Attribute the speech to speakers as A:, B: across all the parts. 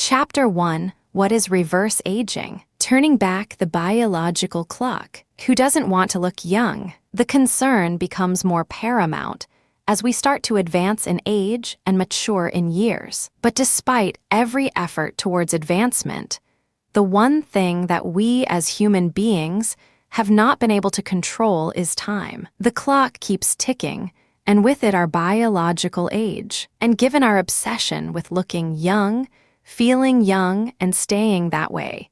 A: Chapter 1: What is reverse aging? Turning back the biological clock. Who doesn't want to look young? The concern becomes more paramount as we start to advance in age and mature in years. But despite every effort towards advancement, the one thing that we as human beings have not been able to control is time. The clock keeps ticking, and with it our biological age. And given our obsession with looking young, feeling young, and staying that way,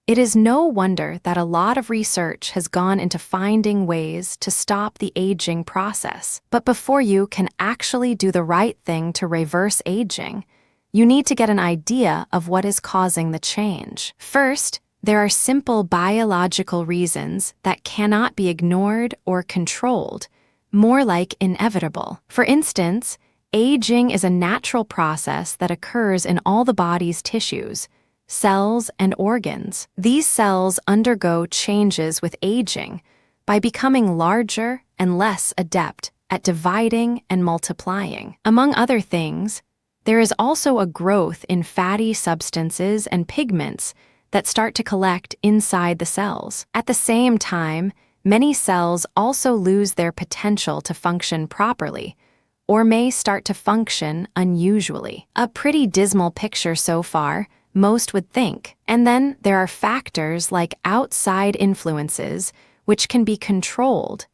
A: it is no wonder that a lot of research has gone into finding ways to stop the aging process. But before you can actually do the right thing to reverse aging, you need to get an idea of what is causing the change. First, there are simple biological reasons that cannot be ignored or controlled, more like inevitable. For instance, aging is a natural process that occurs in all the body's tissues, cells, and organs. These cells undergo changes with aging by becoming larger and less adept at dividing and multiplying. Among other things, there is also a growth in fatty substances and pigments that start to collect inside the cells. At the same time, many cells also lose their potential to function properly, or may start to function unusually. A pretty dismal picture so far, most would think. And then there are factors like outside influences, which can be controlled.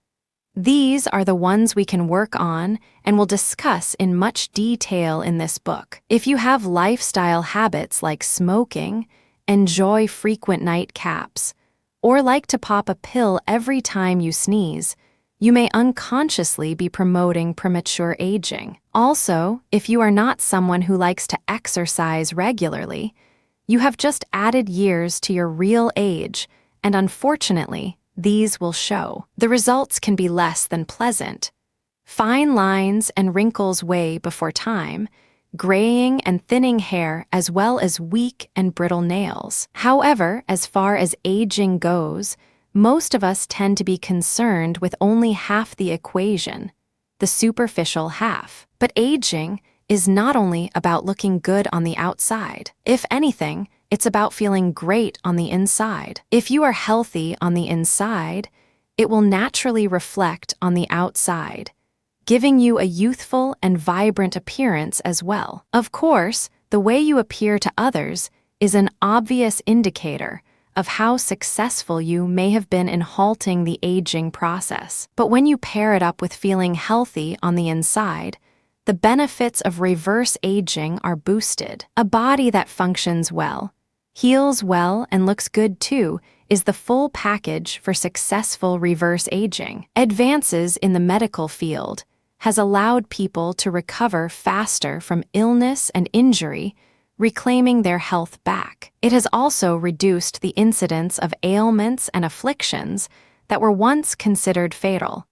A: These are the ones we can work on and will discuss in much detail in this book. If you have lifestyle habits like smoking, enjoy frequent night caps, or like to pop a pill every time you sneeze, you may unconsciously be promoting premature aging. Also, if you are not someone who likes to exercise regularly, you have just added years to your real age, and unfortunately, these will show. The results can be less than pleasant. Fine lines and wrinkles way before time, graying and thinning hair, as well as weak and brittle nails. However, as far as aging goes, most of us tend to be concerned with only half the equation, the superficial half. But aging is not only about looking good on the outside. If anything, it's about feeling great on the inside. If you are healthy on the inside, it will naturally reflect on the outside, giving you a youthful and vibrant appearance as well. Of course, the way you appear to others is an obvious indicator of how successful you may have been in halting the aging process. But when you pair it up with feeling healthy on the inside, the benefits of reverse aging are boosted. A body that functions well, heals well, and looks good too is the full package for successful reverse aging. Advances in the medical field has allowed people to recover faster from illness and injury, reclaiming their health back. It has also reduced the incidence of ailments and afflictions that were once considered fatal,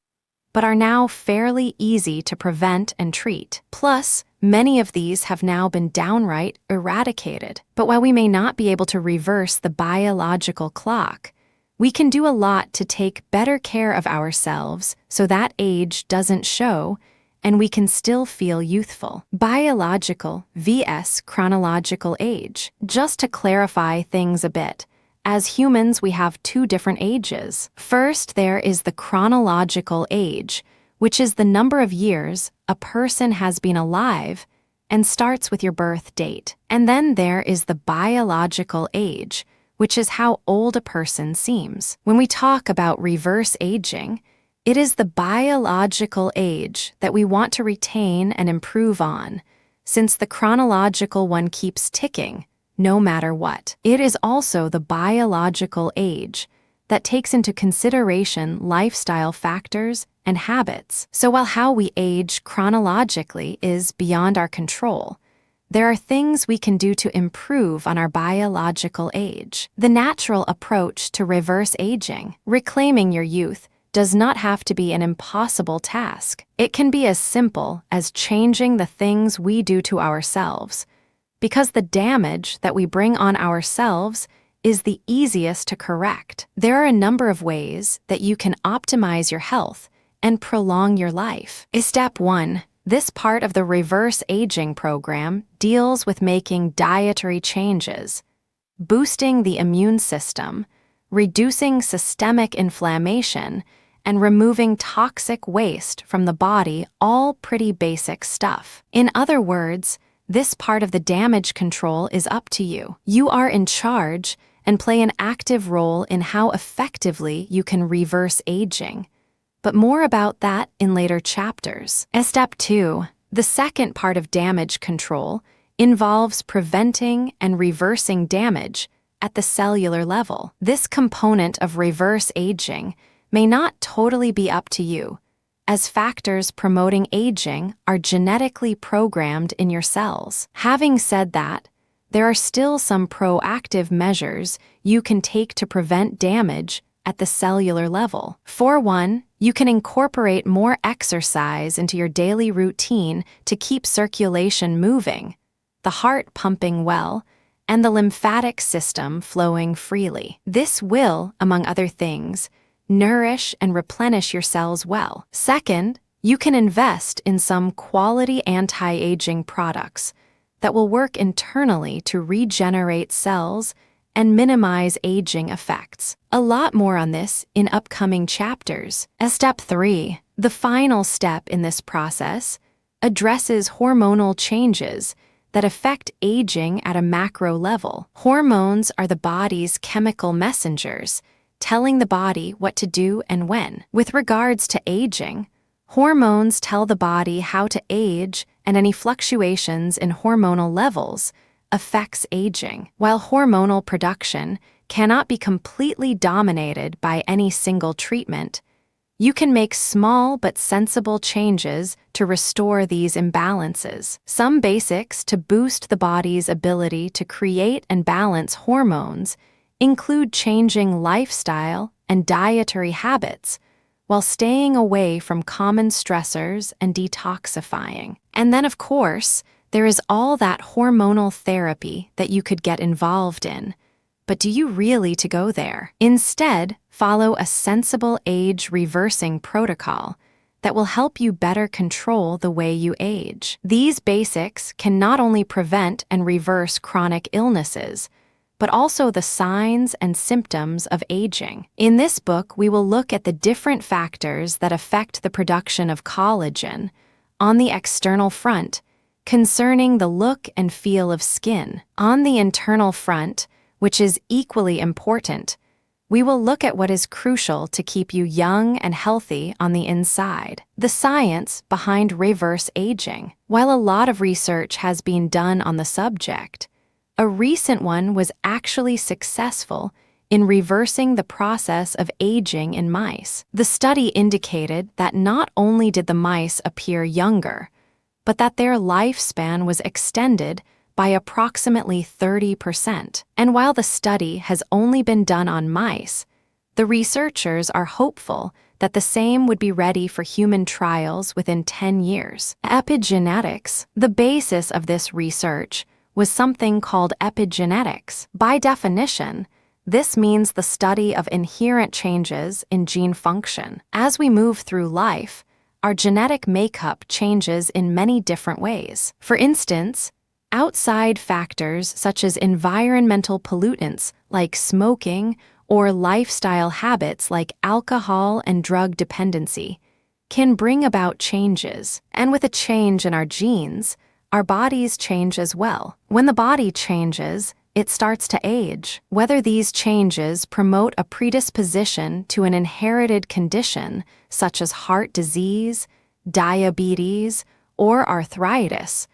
A: but are now fairly easy to prevent and treat. Plus, many of these have now been downright eradicated. But while we may not be able to reverse the biological clock, we can do a lot to take better care of ourselves so that age doesn't show and we can still feel youthful. Biological vs. chronological age. Just to clarify things a bit, as humans, we have two different ages. First, there is the chronological age, which is the number of years a person has been alive and starts with your birth date. And then there is the biological age, which is how old a person seems. When we talk about reverse aging, it is the biological age that we want to retain and improve on, since the chronological one keeps ticking, no matter what. It is also the biological age that takes into consideration lifestyle factors and habits. So while how we age chronologically is beyond our control, there are things we can do to improve on our biological age. The natural approach to reverse aging, reclaiming your youth, does not have to be an impossible task. It can be as simple as changing the things we do to ourselves, because the damage that we bring on ourselves is the easiest to correct. There are a number of ways that you can optimize your health and prolong your life. Step 1. This part of the reverse aging program deals with making dietary changes, boosting the immune system, reducing systemic inflammation, and removing toxic waste from the body, all pretty basic stuff. In other words, this part of the damage control is up to you. You are in charge and play an active role in how effectively you can reverse aging. But more about that in later chapters. Step 2, the second part of damage control, involves preventing and reversing damage at the cellular level. This component of reverse aging may not totally be up to you, as factors promoting aging are genetically programmed in your cells. Having said that, there are still some proactive measures you can take to prevent damage at the cellular level. For one, you can incorporate more exercise into your daily routine to keep circulation moving, the heart pumping well, and the lymphatic system flowing freely. This will, among other things, nourish and replenish your cells well. Second, you can invest in some quality anti-aging products that will work internally to regenerate cells and minimize aging effects. A lot more on this in upcoming chapters. Step 3, the final step in this process, addresses hormonal changes that affect aging at a macro level. Hormones are the body's chemical messengers, telling the body what to do and when. With regards to aging, hormones tell the body how to age, and any fluctuations in hormonal levels affects aging. While hormonal production cannot be completely dominated by any single treatment, you can make small but sensible changes to restore these imbalances. Some basics to boost the body's ability to create and balance hormones include changing lifestyle and dietary habits while staying away from common stressors and detoxifying. And then, of course, there is all that hormonal therapy that you could get involved in. But do you really to go there? Instead, follow a sensible age-reversing protocol that will help you better control the way you age. These basics can not only prevent and reverse chronic illnesses, but also the signs and symptoms of aging. In this book, we will look at the different factors that affect the production of collagen on the external front, concerning the look and feel of skin. On the internal front, which is equally important, we will look at what is crucial to keep you young and healthy on the inside, the science behind reverse aging. While a lot of research has been done on the subject, a recent one was actually successful in reversing the process of aging in mice. The study indicated that not only did the mice appear younger, but that their lifespan was extended by approximately 30%. And while the study has only been done on mice, the researchers are hopeful that the same would be ready for human trials within 10 years. Epigenetics, the basis of this research, was something called epigenetics. By definition, this means the study of inherent changes in gene function. As we move through life, our genetic makeup changes in many different ways. For instance, outside factors such as environmental pollutants like smoking or lifestyle habits like alcohol and drug dependency can bring about changes. And with a change in our genes, our bodies change as well. When the body changes, it starts to age. Whether these changes promote a predisposition to an inherited condition such as heart disease, diabetes, or arthritis,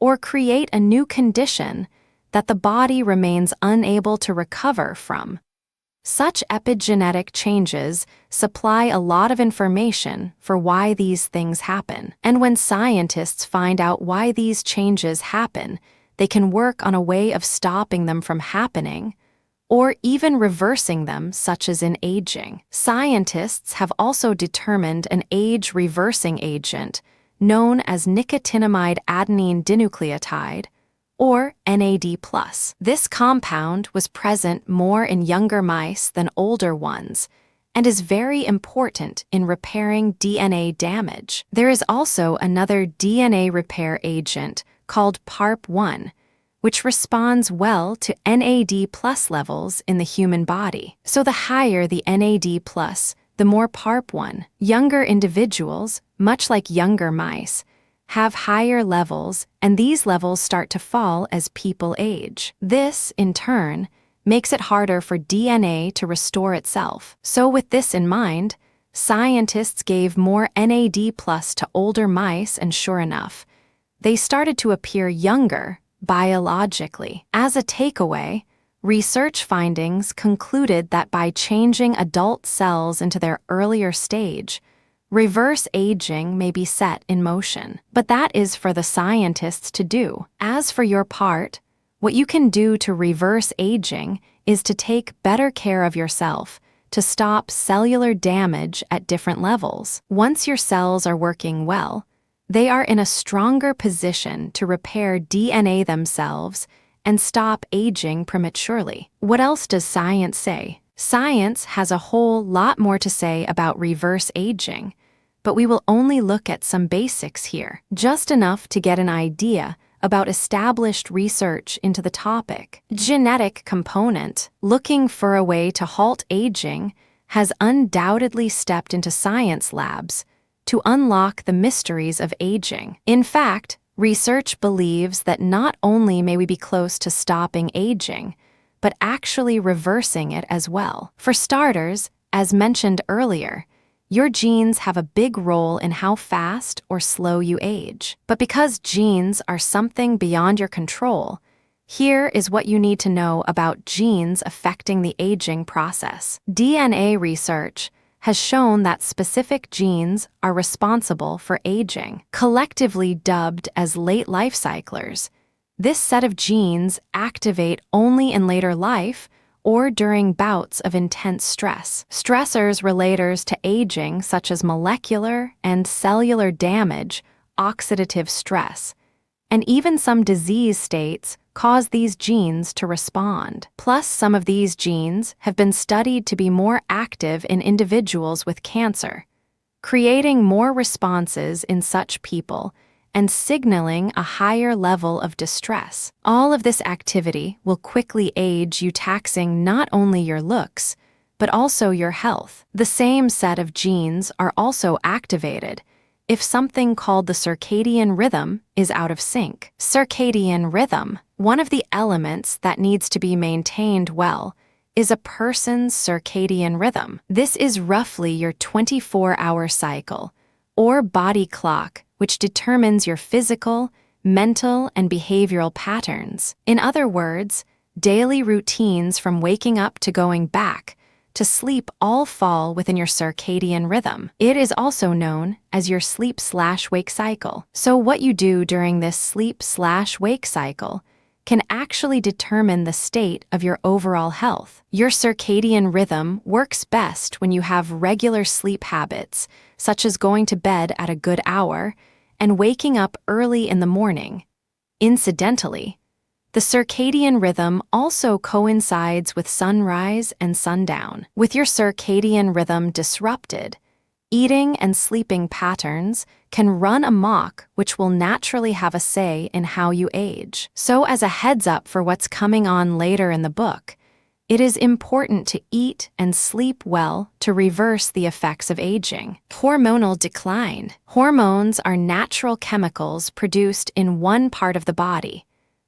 A: or create a new condition that the body remains unable to recover from. Such epigenetic changes supply a lot of information for why these things happen. And when scientists find out why these changes happen, they can work on a way of stopping them from happening, or even reversing them, such as in aging. Scientists have also determined an age-reversing agent known as nicotinamide adenine dinucleotide, or NAD+. This compound was present more in younger mice than older ones, and is very important in repairing DNA damage. There is also another DNA repair agent called PARP1, which responds well to NAD+ levels in the human body. So the higher the NAD+, the more PARP1. Younger individuals, much like younger mice, have higher levels, and these levels start to fall as people age. This, in turn, makes it harder for DNA to restore itself. So with this in mind, scientists gave more NAD+ to older mice, and sure enough, they started to appear younger biologically. As a takeaway, research findings concluded that by changing adult cells into their earlier stage, reverse aging may be set in motion. But that is for the scientists to do. As for your part, what you can do to reverse aging is to take better care of yourself, to stop cellular damage at different levels. Once your cells are working well, they are in a stronger position to repair DNA themselves and stop aging prematurely. What else does science say? Science has a whole lot more to say about reverse aging, but we will only look at some basics here, just enough to get an idea about established research into the topic. Genetic component, looking for a way to halt aging, has undoubtedly stepped into science labs to unlock the mysteries of aging. In fact, research believes that not only may we be close to stopping aging, but actually reversing it as well. For starters, as mentioned earlier, your genes have a big role in how fast or slow you age. But because genes are something beyond your control, here is what you need to know about genes affecting the aging process. DNA research has shown that specific genes are responsible for aging. Collectively dubbed as late life cyclers, this set of genes activate only in later life or during bouts of intense stress. Stressors relators to aging, such as molecular and cellular damage, oxidative stress, and even some disease states cause these genes to respond. Plus, some of these genes have been studied to be more active in individuals with cancer, creating more responses in such people and signaling a higher level of distress. All of this activity will quickly age you, taxing not only your looks, but also your health. The same set of genes are also activated if something called the circadian rhythm is out of sync. Circadian rhythm, one of the elements that needs to be maintained well, is a person's circadian rhythm. This is roughly your 24-hour cycle, or body clock, which determines your physical, mental, and behavioral patterns. In other words, daily routines from waking up to going back to sleep all fall within your circadian rhythm. It is also known as your sleep/wake cycle. So what you do during this sleep/wake cycle can actually determine the state of your overall health. Your circadian rhythm works best when you have regular sleep habits, such as going to bed at a good hour and waking up early in the morning. Incidentally, the circadian rhythm also coincides with sunrise and sundown. With your circadian rhythm disrupted, eating and sleeping patterns can run amok, which will naturally have a say in how you age. So as a heads up for what's coming on later in the book, it is important to eat and sleep well to reverse the effects of aging. Hormonal decline. Hormones are natural chemicals produced in one part of the body,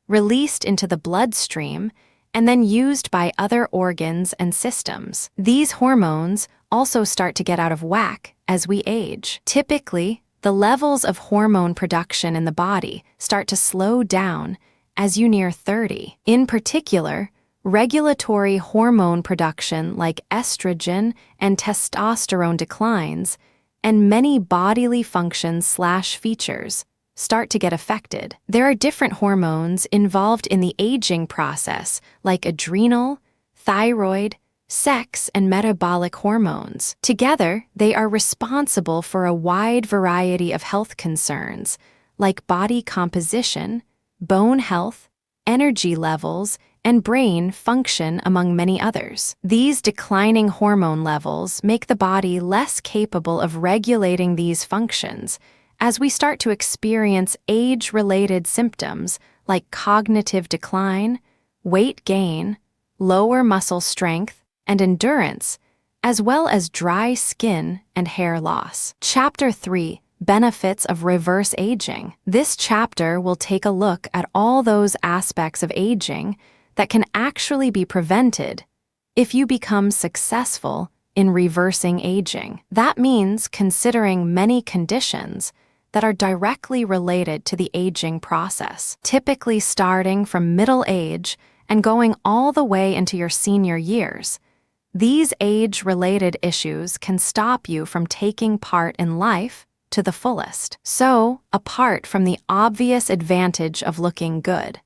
A: released into the bloodstream, and then used by other organs and systems. These hormones also start to get out of whack as we age. Typically, the levels of hormone production in the body start to slow down as you near 30. In particular, regulatory hormone production like estrogen and testosterone declines, and many bodily functions/features start to get affected. There are different hormones involved in the aging process, like adrenal, thyroid, sex, and metabolic hormones. Together, they are responsible for a wide variety of health concerns, like body composition, bone health, energy levels, and brain function, among many others. These declining hormone levels make the body less capable of regulating these functions as we start to experience age-related symptoms like cognitive decline, weight gain, lower muscle strength and endurance, as well as dry skin and hair loss. Chapter 3: Benefits of Reverse Aging. This chapter will take a look at all those aspects of aging that can actually be prevented if you become successful in reversing aging. That means considering many conditions that are directly related to the aging process, typically starting from middle age and going all the way into your senior years. These age-related issues can stop you from taking part in life to the fullest. So, apart from the obvious advantage of looking good,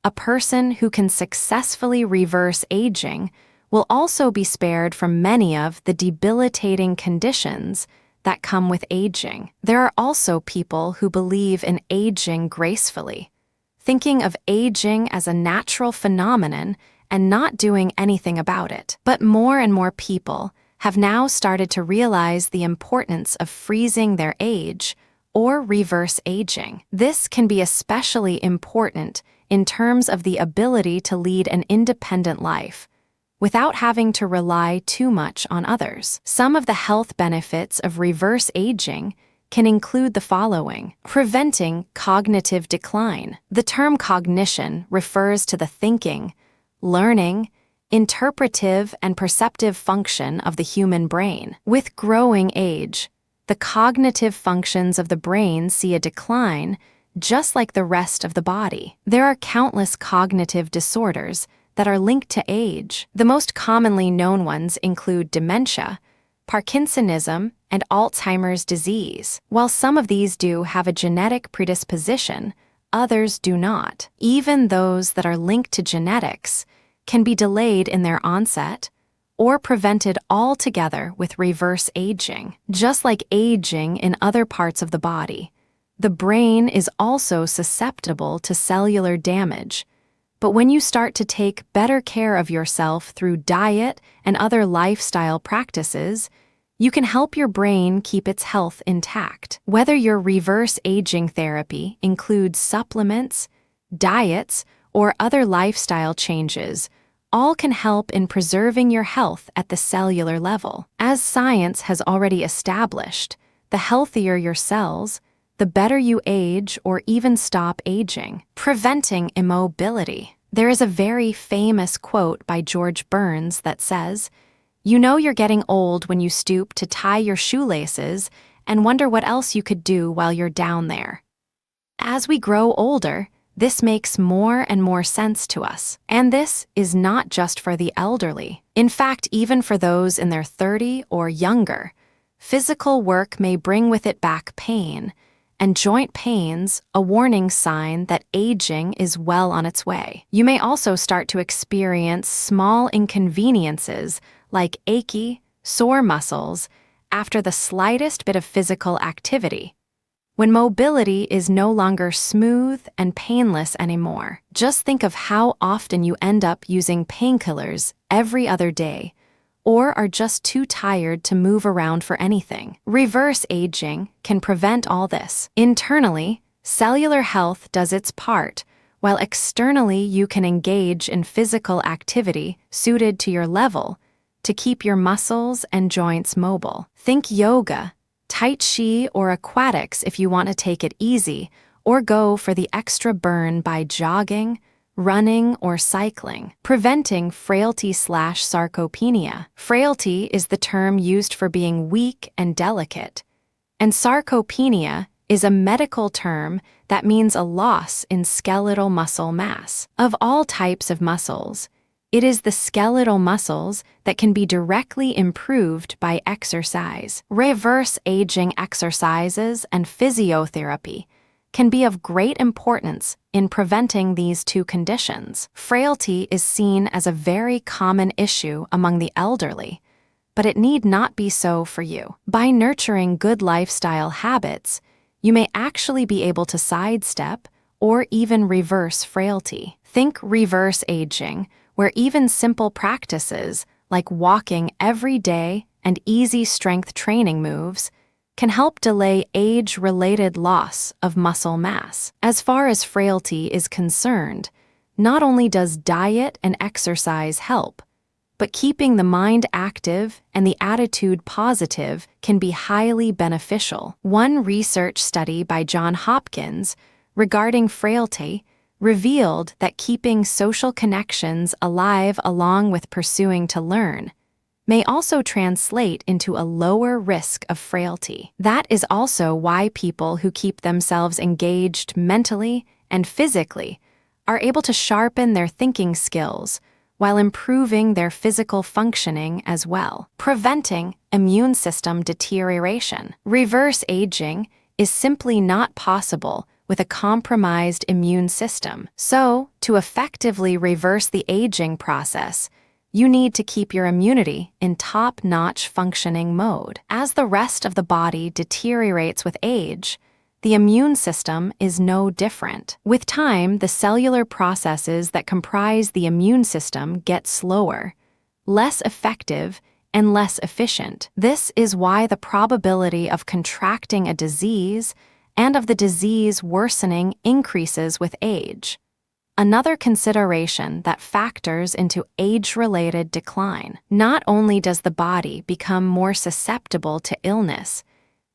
A: a person who can successfully reverse aging will also be spared from many of the debilitating conditions that come with aging. There are also people who believe in aging gracefully, thinking of aging as a natural phenomenon and not doing anything about it. But more and more people have now started to realize the importance of freezing their age or reverse aging. This can be especially important in terms of the ability to lead an independent life without having to rely too much on others. Some of the health benefits of reverse aging can include the following: preventing cognitive decline. The term cognition refers to the thinking, learning, interpretive, and perceptive function of the human brain. With growing age, the cognitive functions of the brain see a decline, just like the rest of the body. There are countless cognitive disorders that are linked to age. The most commonly known ones include dementia, Parkinsonism, and Alzheimer's disease. While some of these do have a genetic predisposition, others do not. Even those that are linked to genetics can be delayed in their onset or prevented altogether with reverse aging. Just like aging in other parts of the body, the brain is also susceptible to cellular damage. But when you start to take better care of yourself through diet and other lifestyle practices, you can help your brain keep its health intact. Whether your reverse aging therapy includes supplements, diets, or other lifestyle changes, all can help in preserving your health at the cellular level. As science has already established, the healthier your cells, the better you age or even stop aging. Preventing immobility. There is a very famous quote by George Burns that says, "You know you're getting old when you stoop to tie your shoelaces and wonder what else you could do while you're down there." As we grow older, this makes more and more sense to us. And this is not just for the elderly. In fact, even for those in their 30s or younger, physical work may bring with it back pain, and joint pains, a warning sign that aging is well on its way. You may also start to experience small inconveniences like achy, sore muscles after the slightest bit of physical activity, when mobility is no longer smooth and painless anymore. Just think of how often you end up using painkillers every other day, or are just too tired to move around for anything. Reverse aging can prevent all this. Internally, cellular health does its part, while externally you can engage in physical activity suited to your level to keep your muscles and joints mobile. Think yoga, Tai Chi, or aquatics if you want to take it easy, or go for the extra burn by jogging, running, or cycling. Preventing frailty/sarcopenia. Frailty is the term used for being weak and delicate, and sarcopenia is a medical term that means a loss in skeletal muscle mass. Of all types of muscles, it is the skeletal muscles that can be directly improved by exercise. Reverse aging exercises and physiotherapy can be of great importance in preventing these two conditions. Frailty is seen as a very common issue among the elderly, but it need not be so for you. By nurturing good lifestyle habits, you may actually be able to sidestep or even reverse frailty. Think reverse aging, where even simple practices like walking every day and easy strength training moves can help delay age-related loss of muscle mass. As far as frailty is concerned, not only does diet and exercise help, but keeping the mind active and the attitude positive can be highly beneficial. One research study by Johns Hopkins regarding frailty revealed that keeping social connections alive along with pursuing to learn may also translate into a lower risk of frailty. That is also why people who keep themselves engaged mentally and physically are able to sharpen their thinking skills while improving their physical functioning as well, preventing immune system deterioration. Reverse aging is simply not possible with a compromised immune system. So, to effectively reverse the aging process, you need to keep your immunity in top-notch functioning mode. As the rest of the body deteriorates with age, the immune system is no different. With time, the cellular processes that comprise the immune system get slower, less effective, and less efficient. This is why the probability of contracting a disease and of the disease worsening increases with age. Another consideration that factors into age-related decline. Not only does the body become more susceptible to illness,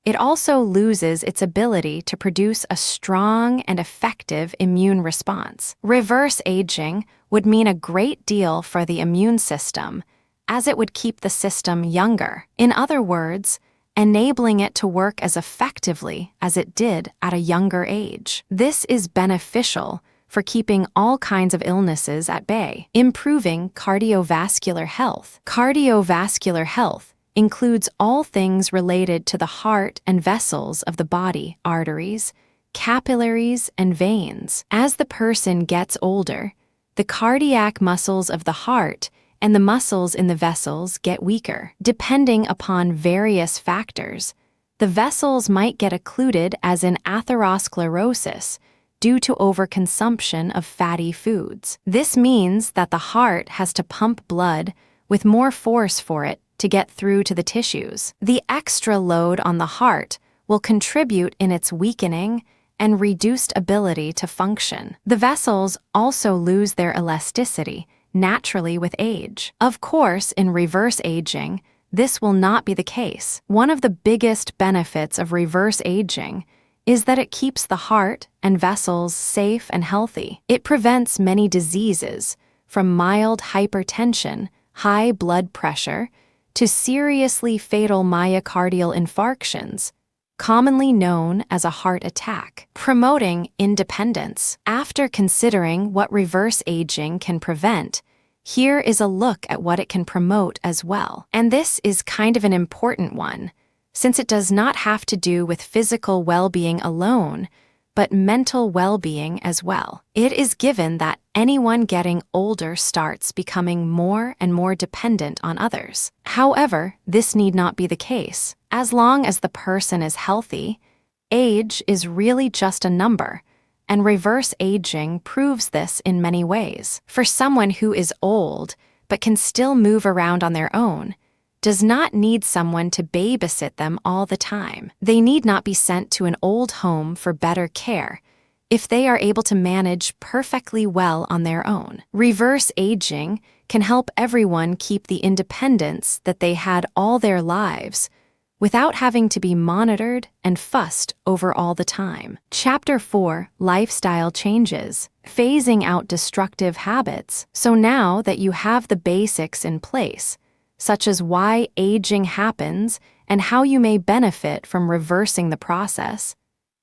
A: it also loses its ability to produce a strong and effective immune response. Reverse aging would mean a great deal for the immune system, as it would keep the system younger. In other words, enabling it to work as effectively as it did at a younger age. This is beneficial for keeping all kinds of illnesses at bay. Improving cardiovascular health. Cardiovascular health includes all things related to the heart and vessels of the body, arteries, capillaries, and veins. As the person gets older, the cardiac muscles of the heart and the muscles in the vessels get weaker. Depending upon various factors, the vessels might get occluded, as in atherosclerosis, due to overconsumption of fatty foods. This means that the heart has to pump blood with more force for it to get through to the tissues. The extra load on the heart will contribute in its weakening and reduced ability to function. The vessels also lose their elasticity naturally with age. Of course, in reverse aging, this will not be the case. One of the biggest benefits of reverse aging is that it keeps the heart and vessels safe and healthy. It prevents many diseases, from mild hypertension, high blood pressure, to seriously fatal myocardial infarctions, commonly known as a heart attack. Promoting independence. After considering what reverse aging can prevent, here is a look at what it can promote as well. And this is kind of an important one, since it does not have to do with physical well-being alone, but mental well-being as well. It is given that anyone getting older starts becoming more and more dependent on others. However, this need not be the case. As long as the person is healthy, age is really just a number, and reverse aging proves this in many ways. For someone who is old but can still move around on their own, does not need someone to babysit them all the time. They need not be sent to an old home for better care if they are able to manage perfectly well on their own. Reverse aging can help everyone keep the independence that they had all their lives without having to be monitored and fussed over all the time. Chapter 4, Lifestyle Changes. Phasing out destructive habits. So now that you have the basics in place, such as why aging happens and how you may benefit from reversing the process,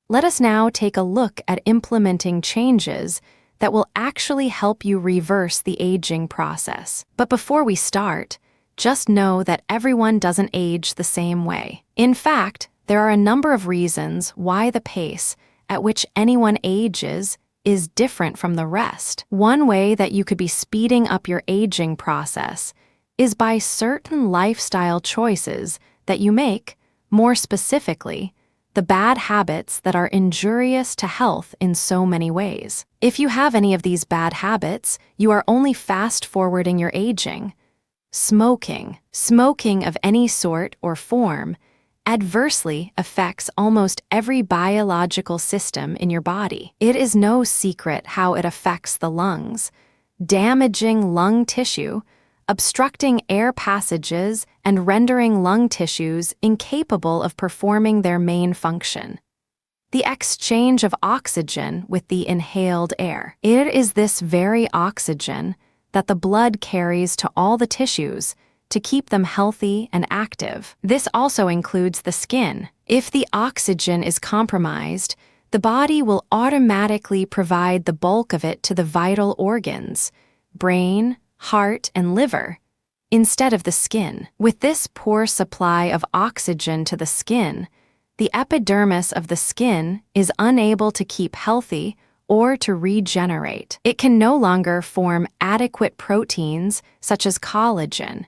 A: let us now take a look at implementing changes that will actually help you reverse the aging process. But before we start, just know that everyone doesn't age the same way. In fact, there are a number of reasons why the pace at which anyone ages is different from the rest. One way that you could be speeding up your aging process is by certain lifestyle choices that you make, more specifically, the bad habits that are injurious to health in so many ways. If you have any of these bad habits, you are only fast-forwarding your aging. Smoking of any sort or form, adversely affects almost every biological system in your body. It is no secret how it affects the lungs, damaging lung tissue, obstructing air passages, and rendering lung tissues incapable of performing their main function: the exchange of oxygen with the inhaled air. It is this very oxygen that the blood carries to all the tissues to keep them healthy and active. This also includes the skin. If the oxygen is compromised, the body will automatically provide the bulk of it to the vital organs, brain, heart, and liver, instead of the skin. With this poor supply of oxygen to the skin, the epidermis of the skin is unable to keep healthy or to regenerate. It can no longer form adequate proteins such as collagen,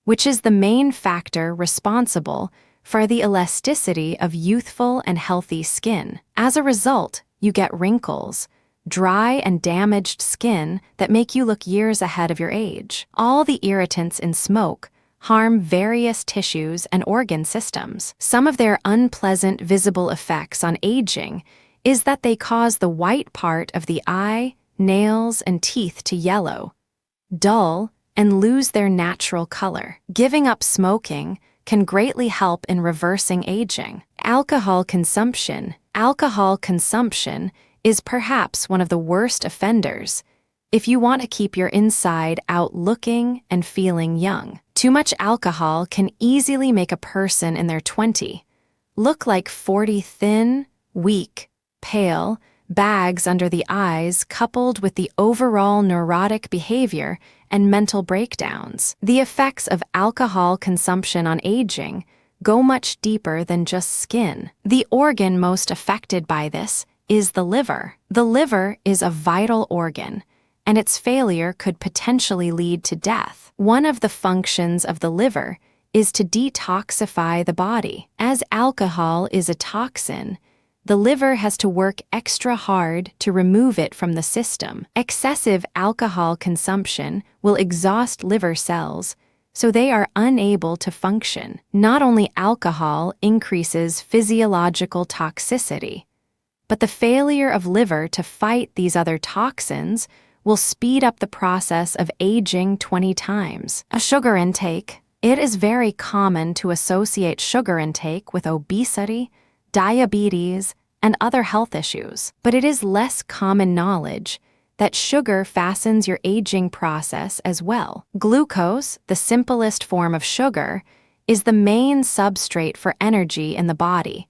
A: which is the main factor responsible for the elasticity of youthful and healthy skin. As a result, you get wrinkles, dry and damaged skin that make you look years ahead of your age. All the irritants in smoke harm various tissues and organ systems. Some of their unpleasant visible effects on aging is that they cause the white part of the eye, nails, and teeth to yellow, dull, and lose their natural color. Giving up smoking can greatly help in reversing aging. Alcohol consumption is perhaps one of the worst offenders if you want to keep your inside out looking and feeling young. Too much alcohol can easily make a person in their 20s look like 40, thin, weak, pale, bags under the eyes, coupled with the overall neurotic behavior and mental breakdowns. The effects of alcohol consumption on aging go much deeper than just skin. The organ most affected by this is the liver. The liver is a vital organ, and its failure could potentially lead to death. One of the functions of the liver is to detoxify the body. As alcohol is a toxin, the liver has to work extra hard to remove it from the system. Excessive alcohol consumption will exhaust liver cells, so they are unable to function. Not only alcohol increases physiological toxicity, but the failure of liver to fight these other toxins will speed up the process of aging 20 times. A sugar intake. It is very common to associate sugar intake with obesity, diabetes, and other health issues. But it is less common knowledge that sugar fastens your aging process as well. Glucose, the simplest form of sugar, is the main substrate for energy in the body,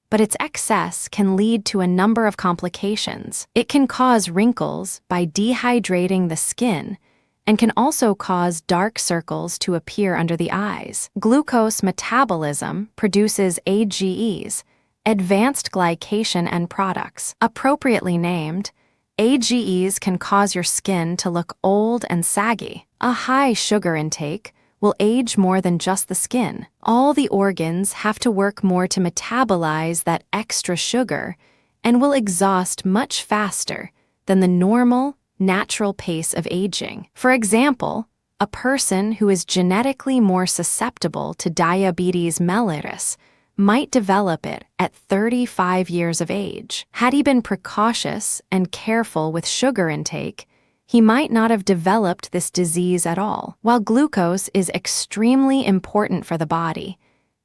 A: but its excess can lead to a number of complications. It can cause wrinkles by dehydrating the skin and can also cause dark circles to appear under the eyes. Glucose metabolism produces AGEs, advanced glycation end products. Appropriately named, AGEs can cause your skin to look old and saggy. A high sugar intake will age more than just the skin. All the organs have to work more to metabolize that extra sugar and will exhaust much faster than the normal, natural pace of aging. For example, a person who is genetically more susceptible to diabetes mellitus might develop it at 35 years of age. Had he been precautious and careful with sugar intake, he might not have developed this disease at all. While glucose is extremely important for the body,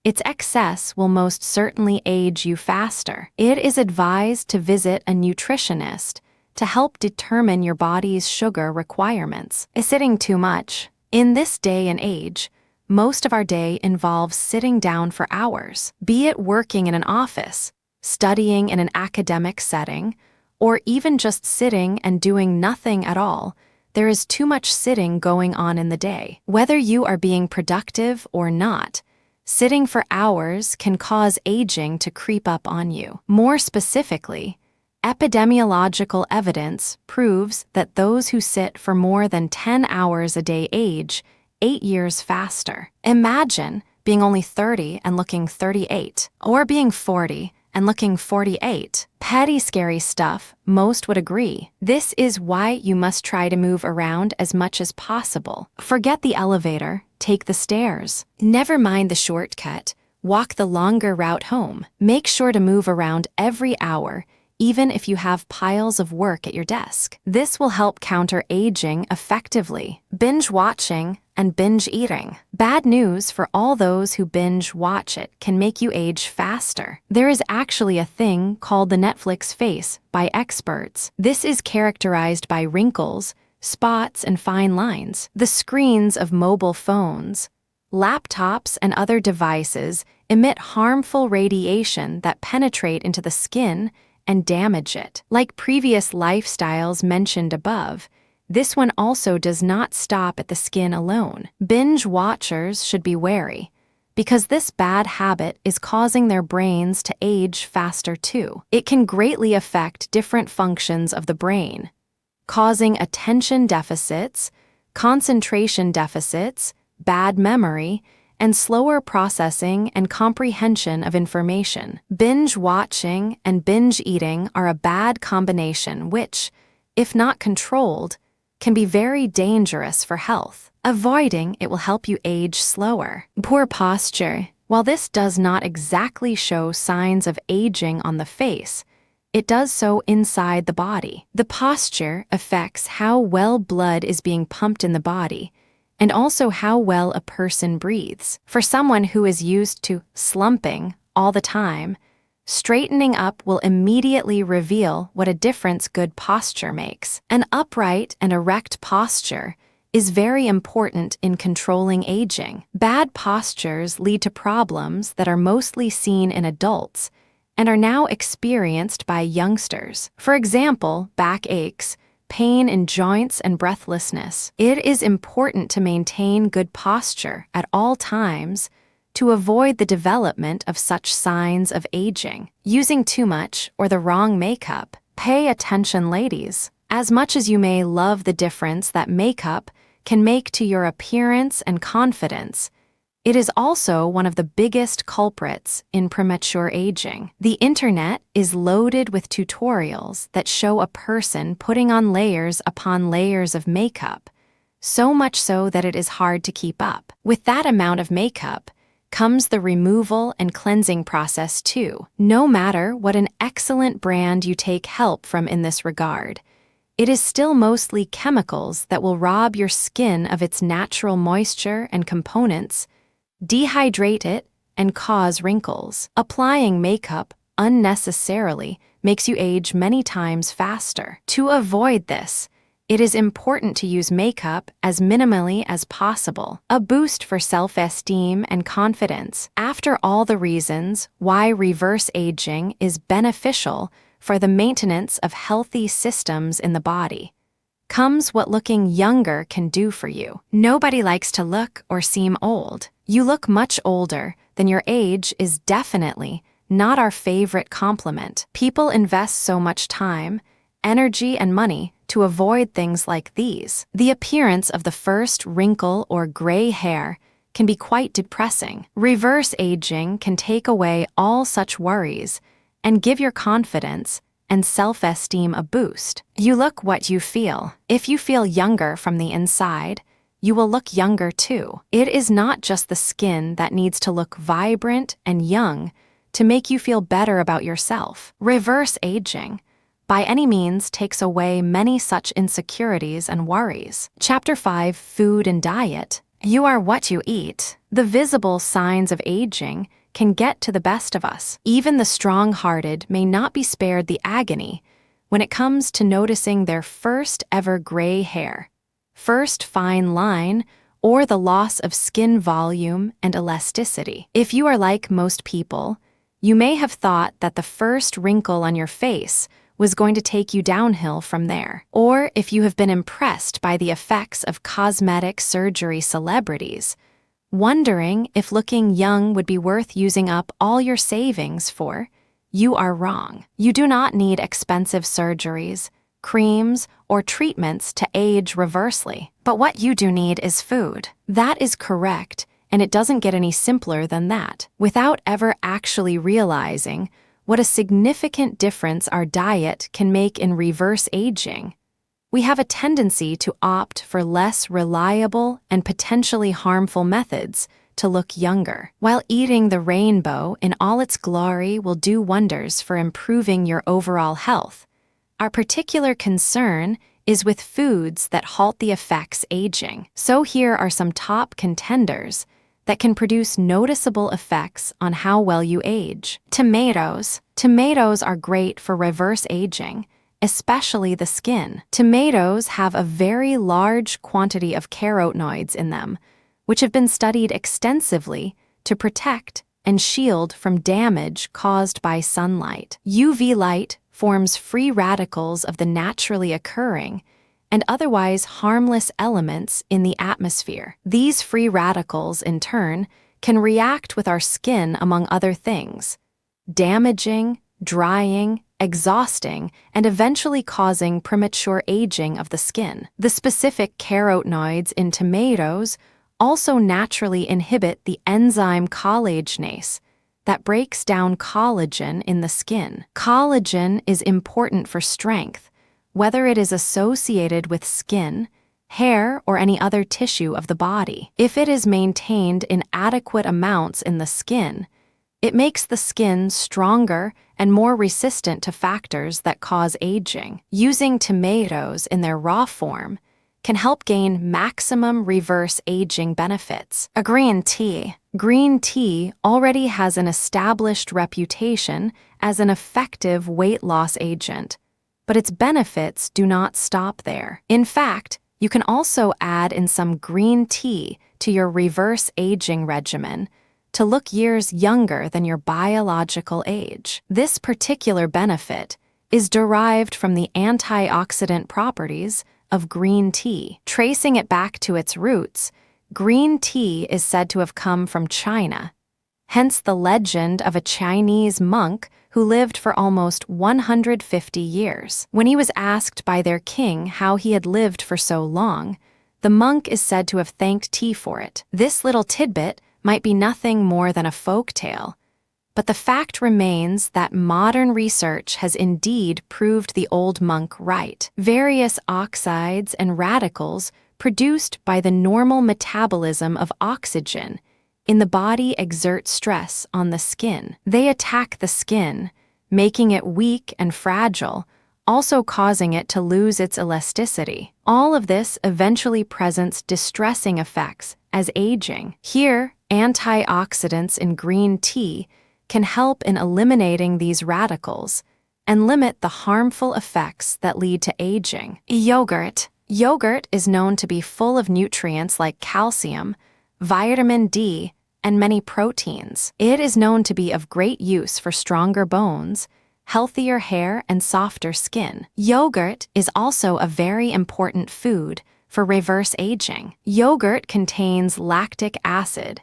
A: its excess will most certainly age you faster. It is advised to visit a nutritionist to help determine your body's sugar requirements. Is sitting too much? In this day and age, most of our day involves sitting down for hours, be it working in an office, studying in an academic setting, or even just sitting and doing nothing at all. There is too much sitting going on in the day. Whether you are being productive or not, sitting for hours can cause aging to creep up on you. More specifically, epidemiological evidence proves that those who sit for more than 10 hours a day age 8 years faster. Imagine being only 30 and looking 38, or being 40 and looking 48. Petty scary stuff, most would agree. This is why you must try to move around as much as possible. Forget the elevator, take the stairs. Never mind the shortcut, walk the longer route home. Make sure to move around every hour, even if you have piles of work at your desk. This will help counter aging effectively. Binge watching and binge eating. Bad news for all those who binge watch it can make you age faster. There is actually a thing called the Netflix face by experts. This is characterized by wrinkles, spots, and fine lines. The screens of mobile phones, laptops, and other devices emit harmful radiation that penetrate into the skin and damage it. Like previous lifestyles mentioned above, this one also does not stop at the skin alone. Binge watchers should be wary, because this bad habit is causing their brains to age faster too. It can greatly affect different functions of the brain, causing attention deficits, concentration deficits, bad memory, and slower processing and comprehension of information. Binge watching and binge eating are a bad combination which, if not controlled, can be very dangerous for health. Avoiding it will help you age slower. Poor posture. While this does not exactly show signs of aging on the face, it does so inside the body. The posture affects how well blood is being pumped in the body, and also how well a person breathes. For someone who is used to slumping all the time, straightening up will immediately reveal what a difference good posture makes. An upright and erect posture is very important in controlling aging. Bad postures lead to problems that are mostly seen in adults and are now experienced by youngsters. For example, backaches, pain in joints, and breathlessness. It is important to maintain good posture at all times to avoid the development of such signs of aging. Using too much or the wrong makeup. Pay attention, ladies. As much as you may love the difference that makeup can make to your appearance and confidence, it is also one of the biggest culprits in premature aging. The internet is loaded with tutorials that show a person putting on layers upon layers of makeup, so much so that it is hard to keep up. With that amount of makeup comes the removal and cleansing process too. No matter what an excellent brand you take help from in this regard, it is still mostly chemicals that will rob your skin of its natural moisture and components, dehydrate it, and cause wrinkles. Applying makeup unnecessarily makes you age many times faster. To avoid this, it is important to use makeup as minimally as possible. A boost for self-esteem and confidence. After all the reasons why reverse aging is beneficial for the maintenance of healthy systems in the body, comes what looking younger can do for you. Nobody likes to look or seem old. You look much older than your age is definitely not our favorite compliment. People invest so much time, energy, and money to avoid things like these. The appearance of the first wrinkle or gray hair can be quite depressing. Reverse aging can take away all such worries and give your confidence and self-esteem a boost. You look what you feel. If you feel younger from the inside, you will look younger too. It is not just the skin that needs to look vibrant and young to make you feel better about yourself. Reverse aging, by any means, takes away many such insecurities and worries. Chapter 5, Food and Diet. You are what you eat. The visible signs of aging can get to the best of us. Even the strong-hearted may not be spared the agony when it comes to noticing their first ever gray hair, first fine line, or the loss of skin volume and elasticity. If you are like most people, you may have thought that the first wrinkle on your face was going to take you downhill from there. Or if you have been impressed by the effects of cosmetic surgery celebrities, wondering if looking young would be worth using up all your savings for, you are wrong. You do not need expensive surgeries, creams, or treatments to age reversely. But what you do need is food. That is correct, and it doesn't get any simpler than that. Without ever actually realizing what a significant difference our diet can make in reverse aging. We have a tendency to opt for less reliable and potentially harmful methods to look younger. While eating the rainbow in all its glory will do wonders for improving your overall health, our particular concern is with foods that halt the effects aging. So here are some top contenders that can produce noticeable effects on how well you age. Tomatoes. Tomatoes are great for reverse aging, especially the skin. Tomatoes have a very large quantity of carotenoids in them, which have been studied extensively to protect and shield from damage caused by sunlight. UV light forms free radicals of the naturally occurring and otherwise harmless elements in the atmosphere. These free radicals, in turn, can react with our skin among other things, damaging, drying, exhausting, and eventually causing premature aging of the skin. The specific carotenoids in tomatoes also naturally inhibit the enzyme collagenase that breaks down collagen in the skin. Collagen is important for strength, whether it is associated with skin, hair, or any other tissue of the body. If it is maintained in adequate amounts in the skin, it makes the skin stronger and more resistant to factors that cause aging. Using tomatoes in their raw form can help gain maximum reverse aging benefits. A green tea. Green tea already has an established reputation as an effective weight loss agent, but its benefits do not stop there. In fact, you can also add in some green tea to your reverse aging regimen to look years younger than your biological age. This particular benefit is derived from the antioxidant properties of green tea. Tracing it back to its roots, green tea is said to have come from China, hence the legend of a Chinese monk who lived for almost 150 years. When he was asked by their king how he had lived for so long, the monk is said to have thanked tea for it. This little tidbit might be nothing more than a folk tale, but the fact remains that modern research has indeed proved the old monk right. Various oxides and radicals produced by the normal metabolism of oxygen in the body exert stress on the skin. They attack the skin, making it weak and fragile, also causing it to lose its elasticity. All of this eventually presents distressing effects as aging. Here, antioxidants in green tea can help in eliminating these radicals and limit the harmful effects that lead to aging. Yogurt. Yogurt is known to be full of nutrients like calcium, vitamin D, and many proteins. It is known to be of great use for stronger bones, healthier hair, and softer skin. Yogurt is also a very important food for reverse aging. Yogurt contains lactic acid,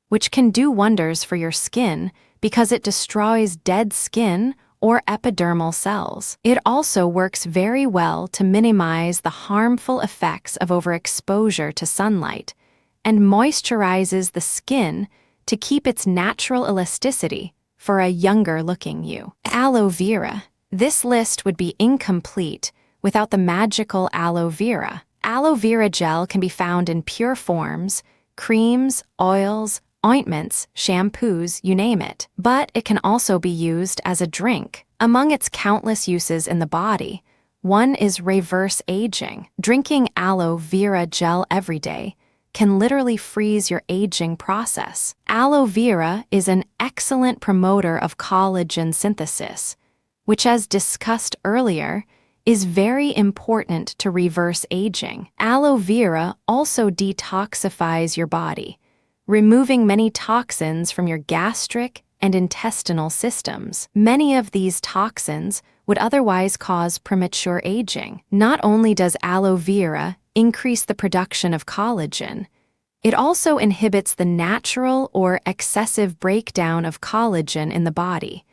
A: which can do wonders for your skin because it destroys dead skin or epidermal cells. It also works very well to minimize the harmful effects of overexposure to sunlight and moisturizes the skin to keep its natural elasticity for a younger-looking you. Aloe vera. This list would be incomplete without the magical aloe vera. Aloe vera gel can be found in pure forms, creams, oils, ointments, shampoos, you name it. But it can also be used as a drink. Among its countless uses in the body, one is reverse aging. Drinking aloe vera gel every day can literally freeze your aging process. Aloe vera is an excellent promoter of collagen synthesis, which, as discussed earlier, is very important to reverse aging. Aloe vera also detoxifies your body, removing many toxins from your gastric and intestinal systems. Many of these toxins would otherwise cause premature aging. Not only does aloe vera increase the production of collagen, it also inhibits the natural or excessive breakdown of collagen in the body,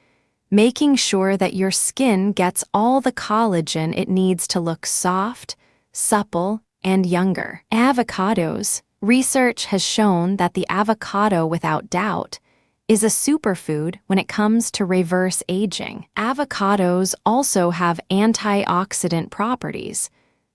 A: making sure that your skin gets all the collagen it needs to look soft, supple, and younger. Avocados. Research has shown that the avocado, without doubt, is a superfood when it comes to reverse aging. Avocados also have antioxidant properties,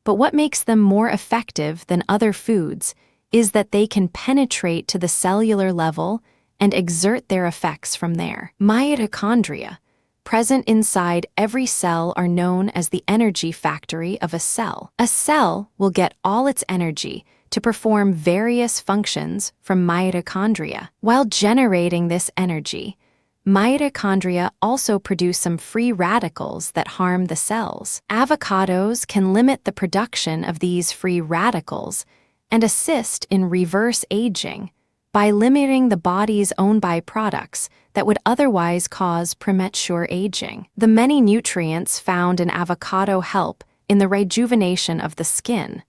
A: but what makes them more effective than other foods is that they can penetrate to the cellular level and exert their effects from there. Mitochondria, present inside every cell, are known as the energy factory of a cell. A cell will get all its energy to perform various functions from mitochondria. While generating this energy, mitochondria also produce some free radicals that harm the cells. Avocados can limit the production of these free radicals and assist in reverse aging by limiting the body's own byproducts that would otherwise cause premature aging. The many nutrients found in avocado help in the rejuvenation of the skin,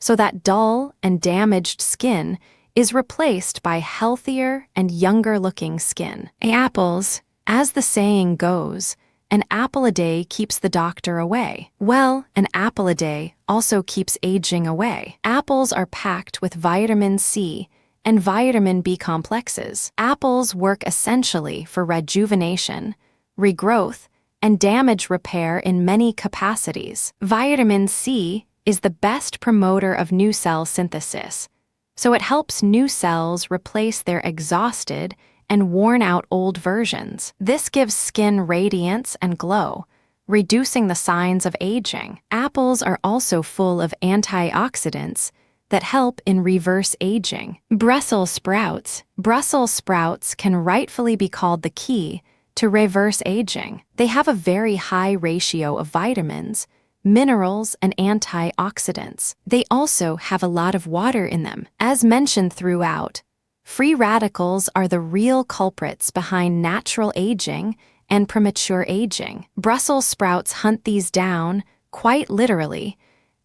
A: so that dull and damaged skin is replaced by healthier and younger-looking skin. Apples, as the saying goes, an apple a day keeps the doctor away. Well, an apple a day also keeps aging away. Apples are packed with vitamin C and vitamin B complexes. Apples work essentially for rejuvenation, regrowth, and damage repair in many capacities. Vitamin C is the best promoter of new cell synthesis, so it helps new cells replace their exhausted and worn-out old versions. This gives skin radiance and glow, reducing the signs of aging. Apples are also full of antioxidants that help in reverse aging. Brussels sprouts. Brussels sprouts can rightfully be called the key to reverse aging. They have a very high ratio of vitamins, minerals, and antioxidants. They also have a lot of water in them. As mentioned throughout, free radicals are the real culprits behind natural aging and premature aging. Brussels sprouts hunt these down, quite literally,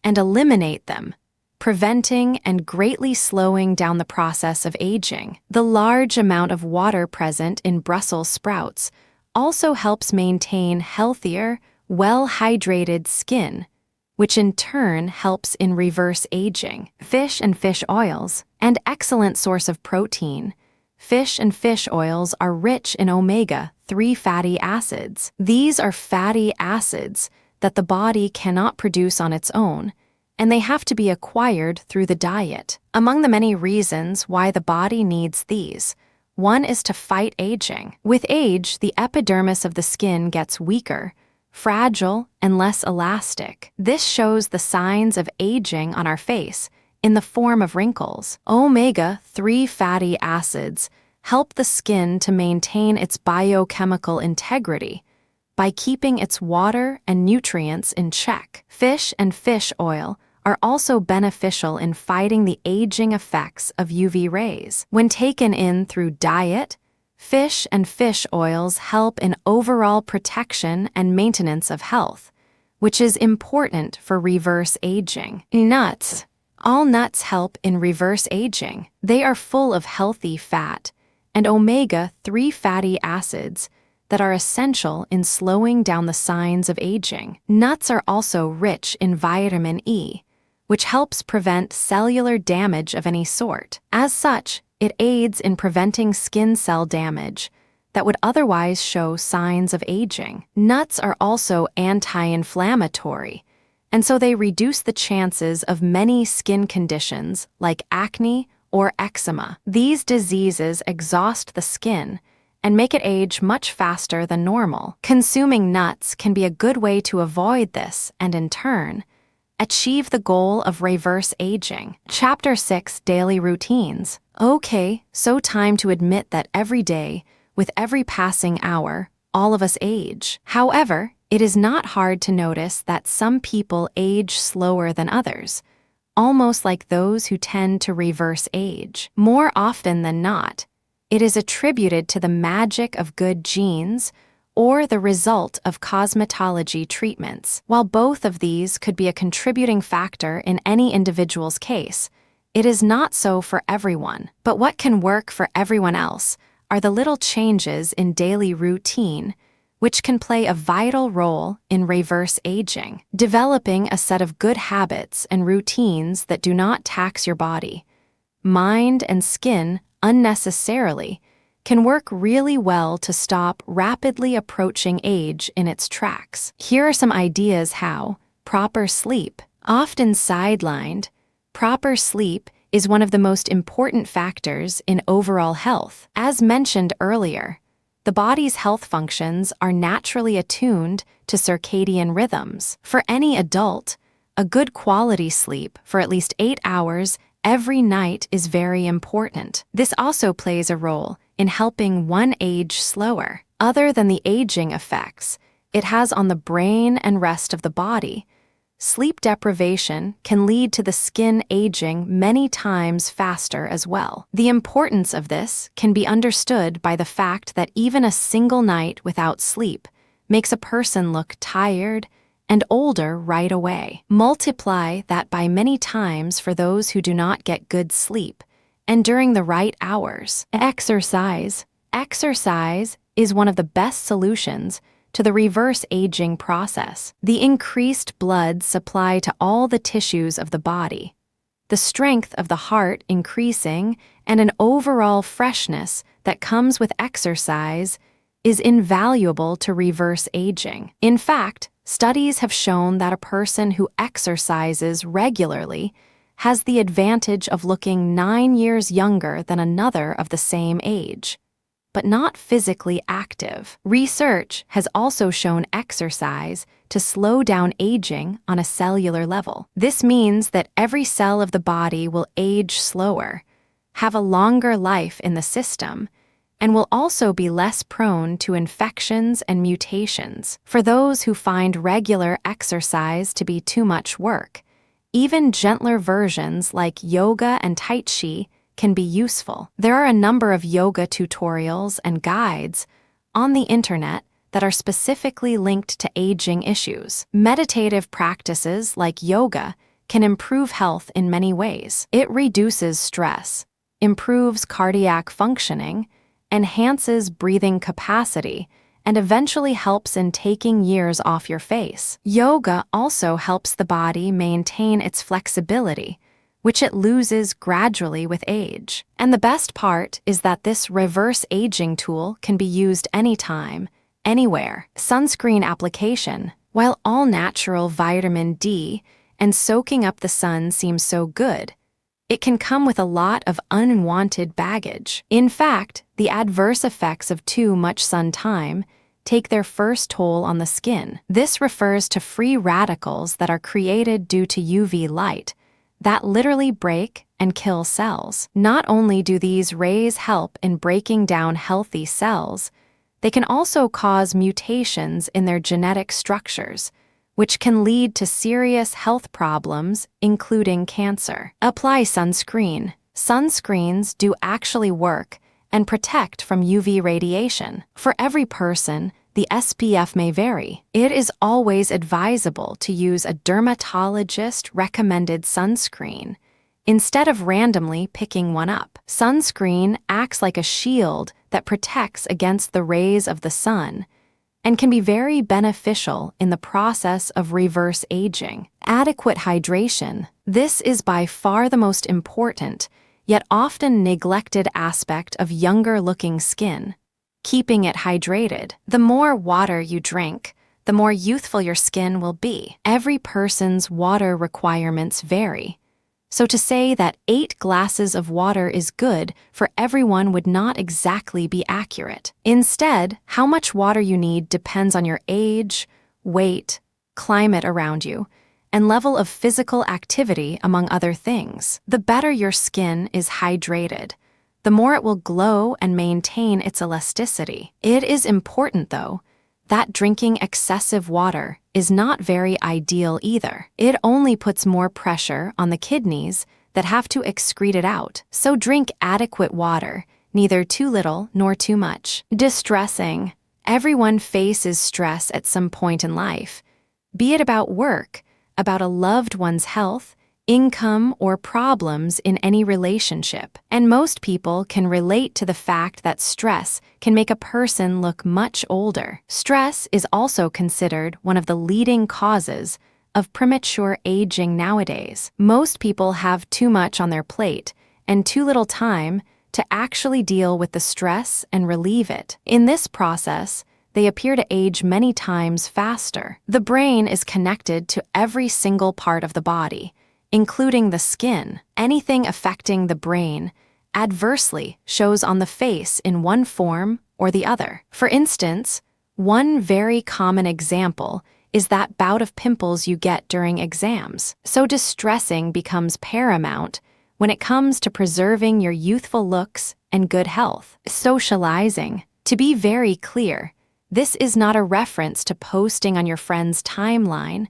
A: and eliminate them, preventing and greatly slowing down the process of aging. The large amount of water present in Brussels sprouts also helps maintain healthier, well-hydrated skin, which in turn helps in reverse aging. Fish and fish oils, an excellent source of protein. Fish and fish oils are rich in omega-3 fatty acids. These are fatty acids that the body cannot produce on its own, and they have to be acquired through the diet. Among the many reasons why the body needs these, one is to fight aging. With age, the epidermis of the skin gets weaker, fragile, and less elastic. This shows the signs of aging on our face in the form of wrinkles. Omega-3 fatty acids help the skin to maintain its biochemical integrity by keeping its water and nutrients in check. Fish and fish oil are also beneficial in fighting the aging effects of UV rays. When taken in through diet, fish and fish oils help in overall protection and maintenance of health, which is important for reverse aging. Nuts. All nuts help in reverse aging. They are full of healthy fat and omega-3 fatty acids that are essential in slowing down the signs of aging. Nuts are also rich in vitamin E, which helps prevent cellular damage of any sort. As such, it aids in preventing skin cell damage that would otherwise show signs of aging. Nuts are also anti-inflammatory, and so they reduce the chances of many skin conditions like acne or eczema. These diseases exhaust the skin and make it age much faster than normal. Consuming nuts can be a good way to avoid this and, in turn, achieve the goal of reverse aging. Chapter 6, Daily Routines. Okay, so time to admit that every day, with every passing hour, all of us age. However, it is not hard to notice that some people age slower than others, almost like those who tend to reverse age. More often than not, it is attributed to the magic of good genes or the result of cosmetology treatments. While both of these could be a contributing factor in any individual's case, it is not so for everyone. But what can work for everyone else are the little changes in daily routine, which can play a vital role in reverse aging. Developing a set of good habits and routines that do not tax your body, mind, and skin unnecessarily can work really well to stop rapidly approaching age in its tracks. Here are some ideas how. Proper sleep. Often sidelined, proper sleep is one of the most important factors in overall health. As mentioned earlier, the body's health functions are naturally attuned to circadian rhythms. For any adult, a good quality sleep for at least 8 hours every night is very important. This also plays a role in helping one age slower. Other than the aging effects it has on the brain and rest of the body, sleep deprivation can lead to the skin aging many times faster as well. The importance of this can be understood by the fact that even a single night without sleep makes a person look tired and older right away. Multiply that by many times for those who do not get good sleep, and during the right hours. Exercise. Exercise is one of the best solutions to the reverse aging process. The increased blood supply to all the tissues of the body, the strength of the heart increasing, and an overall freshness that comes with exercise is invaluable to reverse aging. In fact, studies have shown that a person who exercises regularly has the advantage of looking 9 years younger than another of the same age, but not physically active. Research has also shown exercise to slow down aging on a cellular level. This means that every cell of the body will age slower, have a longer life in the system, and will also be less prone to infections and mutations. For those who find regular exercise to be too much work, even gentler versions like yoga and tai chi can be useful. There are a number of yoga tutorials and guides on the internet that are specifically linked to aging issues. Meditative practices like yoga can improve health in many ways. It reduces stress, improves cardiac functioning, enhances breathing capacity, and eventually helps in taking years off your face. Yoga also helps the body maintain its flexibility, which it loses gradually with age. And the best part is that this reverse aging tool can be used anytime, anywhere. Sunscreen application. While all natural vitamin D and soaking up the sun seems so good, it can come with a lot of unwanted baggage. In fact, the adverse effects of too much sun time take their first toll on the skin. This refers to free radicals that are created due to UV light that literally break and kill cells. Not only do these rays help in breaking down healthy cells, they can also cause mutations in their genetic structures, which can lead to serious health problems, including cancer. Apply sunscreen. Sunscreens do actually work and protect from UV radiation. For every person, the SPF may vary. It is always advisable to use a dermatologist-recommended sunscreen instead of randomly picking one up. Sunscreen acts like a shield that protects against the rays of the sun and can be very beneficial in the process of reverse aging. Adequate hydration. This is by far the most important, yet often neglected aspect of younger-looking skin. Keeping it hydrated. The more water you drink, the more youthful your skin will be. Every person's water requirements vary, so to say that 8 glasses of water is good for everyone would not exactly be accurate. Instead, how much water you need depends on your age, weight, climate around you, and level of physical activity, among other things. The better your skin is hydrated, the more it will glow and maintain its elasticity. It is important, though, that drinking excessive water is not very ideal either. It only puts more pressure on the kidneys that have to excrete it out. So drink adequate water, neither too little nor too much. Distressing. Everyone faces stress at some point in life, be it about work, about a loved one's health, income, or problems in any relationship. And most people can relate to the fact that stress can make a person look much older. Stress is also considered one of the leading causes of premature aging nowadays. Most people have too much on their plate and too little time to actually deal with the stress and relieve it. In this process, they appear to age many times faster. The brain is connected to every single part of the body, including the skin. Anything affecting the brain adversely shows on the face in one form or the other. For instance, one very common example is that bout of pimples you get during exams. So distressing becomes paramount when it comes to preserving your youthful looks and good health. Socializing. To be very clear, this is not a reference to posting on your friend's timeline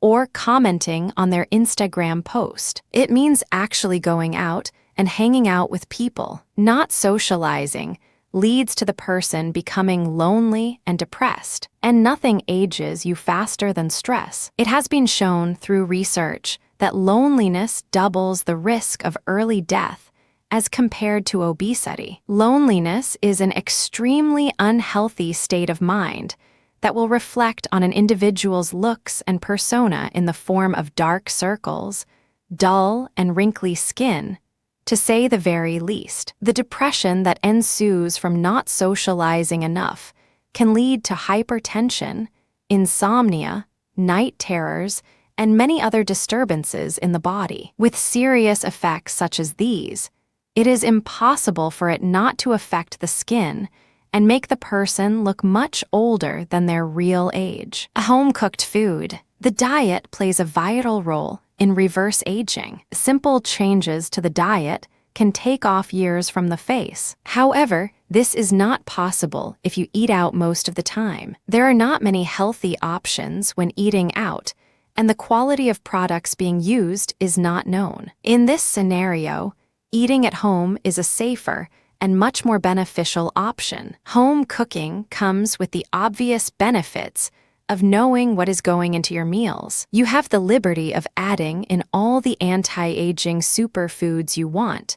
A: or commenting on their Instagram post. It means actually going out and hanging out with people. Not socializing leads to the person becoming lonely and depressed, and nothing ages you faster than stress. It has been shown through research that loneliness doubles the risk of early death as compared to obesity. Loneliness is an extremely unhealthy state of mind that will reflect on an individual's looks and persona in the form of dark circles, dull and wrinkly skin, to say the very least. The depression that ensues from not socializing enough can lead to hypertension, insomnia, night terrors, and many other disturbances in the body. With serious effects such as these, it is impossible for it not to affect the skin and make the person look much older than their real age. Home-cooked food. The diet plays a vital role in reverse aging. Simple changes to the diet can take off years from the face. However, this is not possible if you eat out most of the time. There are not many healthy options when eating out, and the quality of products being used is not known. In this scenario, eating at home is a safer and much more beneficial option. Home cooking comes with the obvious benefits of knowing what is going into your meals. You have the liberty of adding in all the anti-aging superfoods you want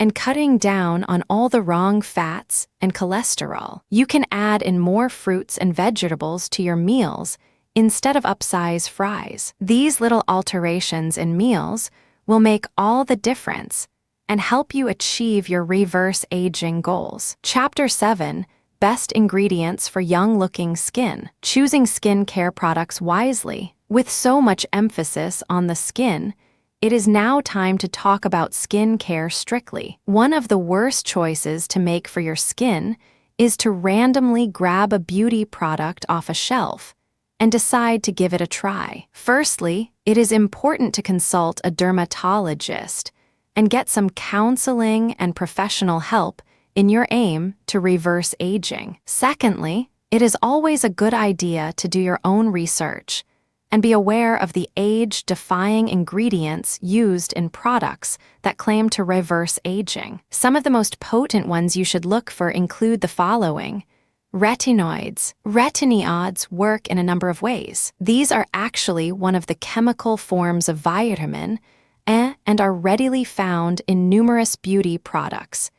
A: and cutting down on all the wrong fats and cholesterol. You can add in more fruits and vegetables to your meals instead of upsize fries. These little alterations in meals will make all the difference and help you achieve your reverse aging goals. Chapter 7. Best ingredients for young-looking skin. Choosing skincare products wisely. With so much emphasis on the skin, it is now time to talk about skincare strictly. One of the worst choices to make for your skin is to randomly grab a beauty product off a shelf and decide to give it a try. Firstly, it is important to consult a dermatologist and get some counseling and professional help in your aim to reverse aging. Secondly, it is always a good idea to do your own research and be aware of the age-defying ingredients used in products that claim to reverse aging. Some of the most potent ones you should look for include the following. Retinoids. Retinoids work in a number of ways. These are actually one of the chemical forms of vitamin and are readily found in numerous beauty products,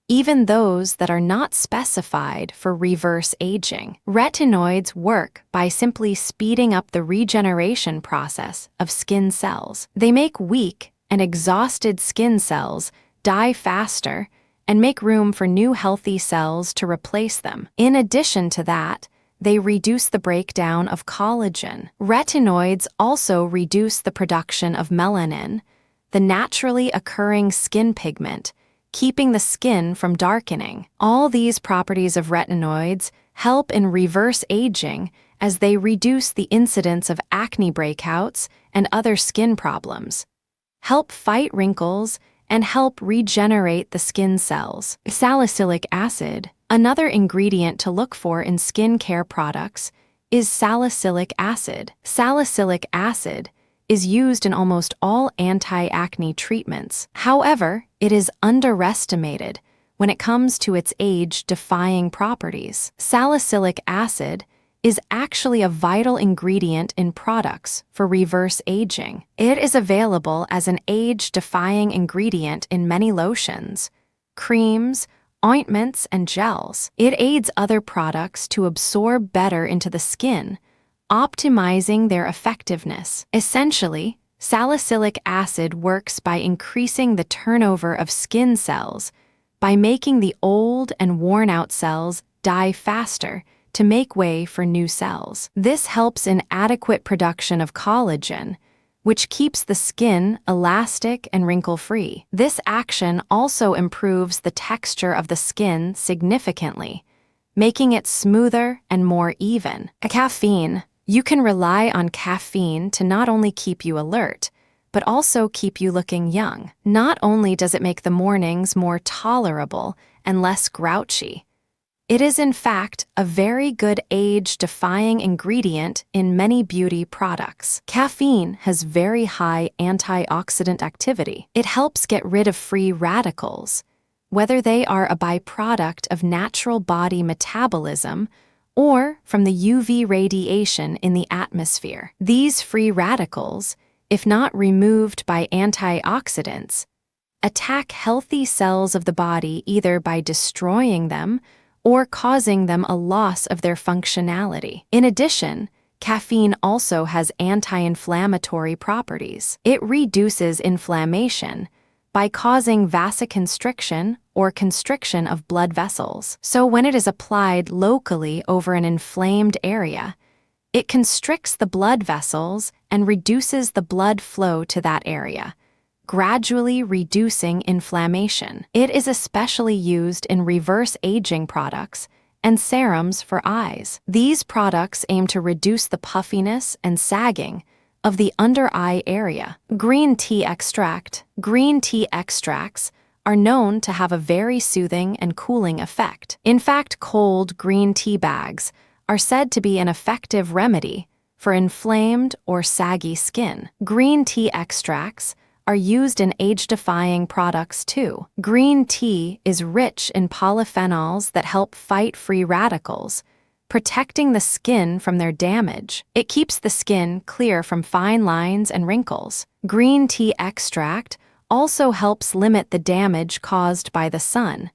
A: even those that are not specified for reverse aging. Retinoids work by simply speeding up the regeneration process of skin cells. They make weak and exhausted skin cells die faster and make room for new healthy cells to replace them. In addition to that, they reduce the breakdown of collagen. Retinoids also reduce the production of melanin, the naturally occurring skin pigment, keeping the skin from darkening. All these properties of retinoids help in reverse aging as they reduce the incidence of acne breakouts and other skin problems, help fight wrinkles, and help regenerate the skin cells. Salicylic acid. Another ingredient to look for in skincare products is salicylic acid. Salicylic acid is used in almost all anti-acne treatments. However, it is underestimated when it comes to its age-defying properties. Salicylic acid is actually a vital ingredient in products for reverse aging. It is available as an age-defying ingredient in many lotions, creams, ointments, and gels. It aids other products to absorb better into the skin, optimizing their effectiveness. Essentially, salicylic acid works by increasing the turnover of skin cells, by making the old and worn-out cells die faster to make way for new cells. This helps in adequate production of collagen, which keeps the skin elastic and wrinkle-free. This action also improves the texture of the skin significantly, making it smoother and more even. Caffeine. You can rely on caffeine to not only keep you alert, but also keep you looking young. Not only does it make the mornings more tolerable and less grouchy, it is in fact a very good age-defying ingredient in many beauty products. Caffeine has very high antioxidant activity. It helps get rid of free radicals, whether they are a byproduct of natural body metabolism or from the UV radiation in the atmosphere. These free radicals, if not removed by antioxidants, attack healthy cells of the body either by destroying them or causing them a loss of their functionality. In addition, caffeine also has anti-inflammatory properties. It reduces inflammation by causing vasoconstriction or constriction of blood vessels. So when it is applied locally over an inflamed area, it constricts the blood vessels and reduces the blood flow to that area, gradually reducing inflammation. It is especially used in reverse aging products and serums for eyes. These products aim to reduce the puffiness and sagging of the under-eye area. Green tea extract. Green tea extracts are known to have a very soothing and cooling effect. In fact, cold green tea bags are said to be an effective remedy for inflamed or saggy skin. Green tea extracts are used in age-defying products too. Green tea is rich in polyphenols that help fight free radicals, protecting the skin from their damage. It keeps the skin clear from fine lines and wrinkles. Green tea extract also helps limit the damage caused by the sun,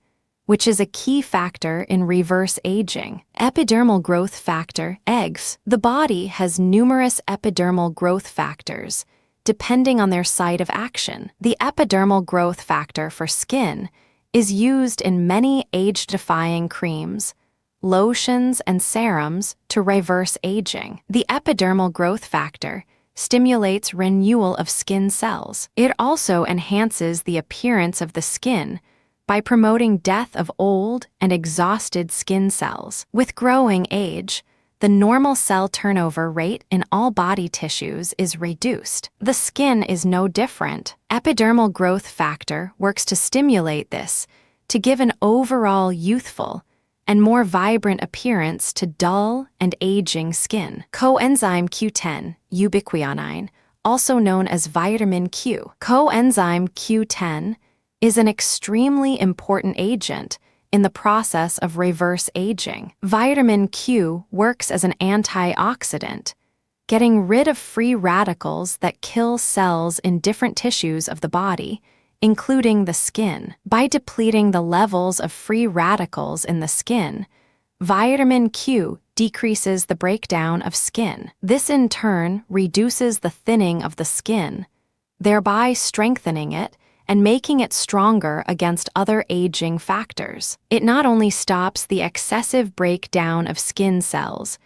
A: which is a key factor in reverse aging. Epidermal growth factor, eggs. The body has numerous epidermal growth factors, depending on their site of action. The epidermal growth factor for skin is used in many age-defying creams, lotions, and serums to reverse aging. The epidermal growth factor stimulates renewal of skin cells. It also enhances the appearance of the skin by promoting death of old and exhausted skin cells. With growing age, the normal cell turnover rate in all body tissues is reduced. The skin is no different. Epidermal growth factor works to stimulate this to give an overall youthful and more vibrant appearance to dull and aging skin. Coenzyme Q10, ubiquinone, also known as vitamin Q. Coenzyme Q10 is an extremely important agent in the process of reverse aging. Vitamin Q works as an antioxidant, getting rid of free radicals that kill cells in different tissues of the body, including the skin. By depleting the levels of free radicals in the skin, vitamin Q decreases the breakdown of skin. This in turn reduces the thinning of the skin, thereby strengthening it and making it stronger against other aging factors. It not only stops the excessive breakdown of skin cells,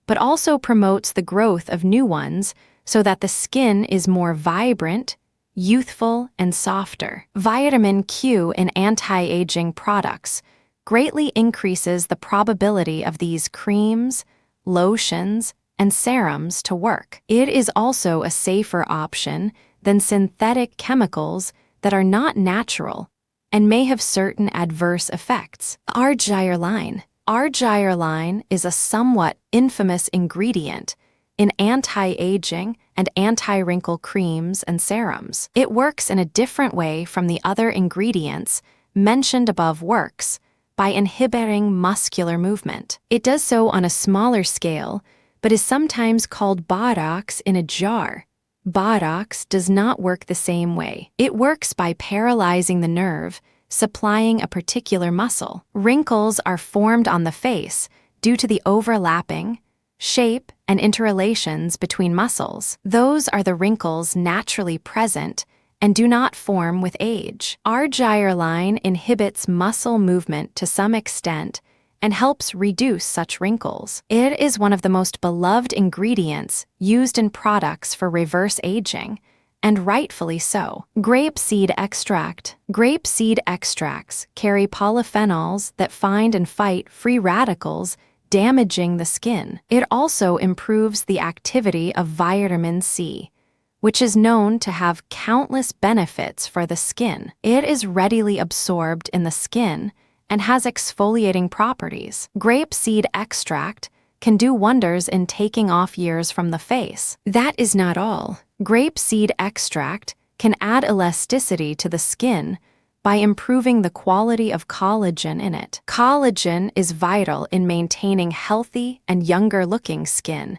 A: but also promotes the growth of new ones so that the skin is more vibrant, youthful, and softer. Vitamin Q in anti-aging products greatly increases the probability of these creams, lotions, and serums to work. It is also a safer option than synthetic chemicals that are not natural and may have certain adverse effects. Argireline. Argireline is a somewhat infamous ingredient in anti-aging and anti-wrinkle creams and serums. It works in a different way from the other ingredients mentioned above works by inhibiting muscular movement. It does so on a smaller scale, but is sometimes called botox in a jar. Botox does not work the same way. It works by paralyzing the nerve, supplying a particular muscle. Wrinkles are formed on the face due to the overlapping, shape, and interrelations between muscles. Those are the wrinkles naturally present and do not form with age. Argireline inhibits muscle movement to some extent and helps reduce such wrinkles. It is one of the most beloved ingredients used in products for reverse aging, and rightfully so. Grapeseed extract. Grapeseed extracts carry polyphenols that find and fight free radicals, damaging the skin. It also improves the activity of vitamin C, which is known to have countless benefits for the skin. It is readily absorbed in the skin and has exfoliating properties. Grapeseed extract can do wonders in taking off years from the face. That is not all. Grapeseed extract can add elasticity to the skin by improving the quality of collagen in it. Collagen is vital in maintaining healthy and younger-looking skin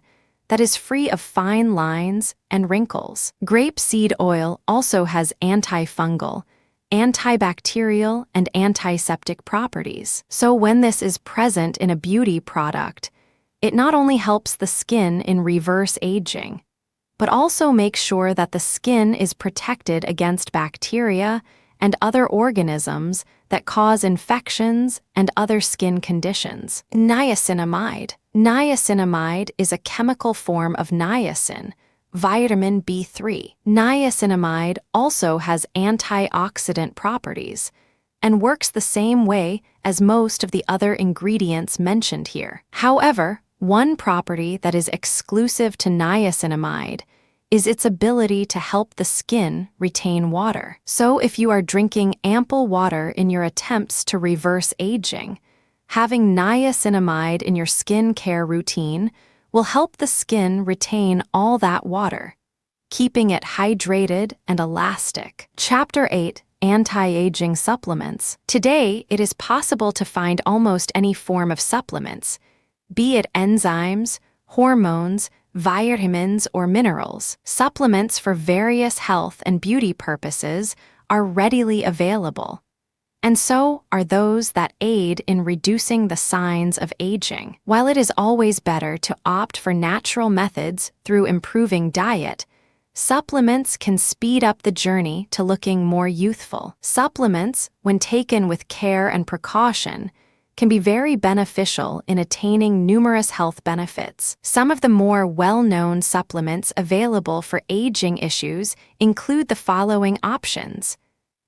A: that is free of fine lines and wrinkles. Grapeseed oil also has antifungal, antibacterial, and antiseptic properties. So when this is present in a beauty product, it not only helps the skin in reverse aging, but also makes sure that the skin is protected against bacteria and other organisms that cause infections and other skin conditions. Niacinamide. Niacinamide is a chemical form of niacin, vitamin B3. Niacinamide also has antioxidant properties and works the same way as most of the other ingredients mentioned here. However, one property that is exclusive to niacinamide is its ability to help the skin retain water. So if you are drinking ample water in your attempts to reverse aging, having niacinamide in your skin care routine will help the skin retain all that water, keeping it hydrated and elastic. Chapter 8. Anti-aging supplements. Today, it is possible to find almost any form of supplements, be it enzymes, hormones, vitamins, or minerals. Supplements for various health and beauty purposes are readily available, and so are those that aid in reducing the signs of aging. While it is always better to opt for natural methods through improving diet, supplements can speed up the journey to looking more youthful. Supplements, when taken with care and precaution, can be very beneficial in attaining numerous health benefits. Some of the more well-known supplements available for aging issues include the following options.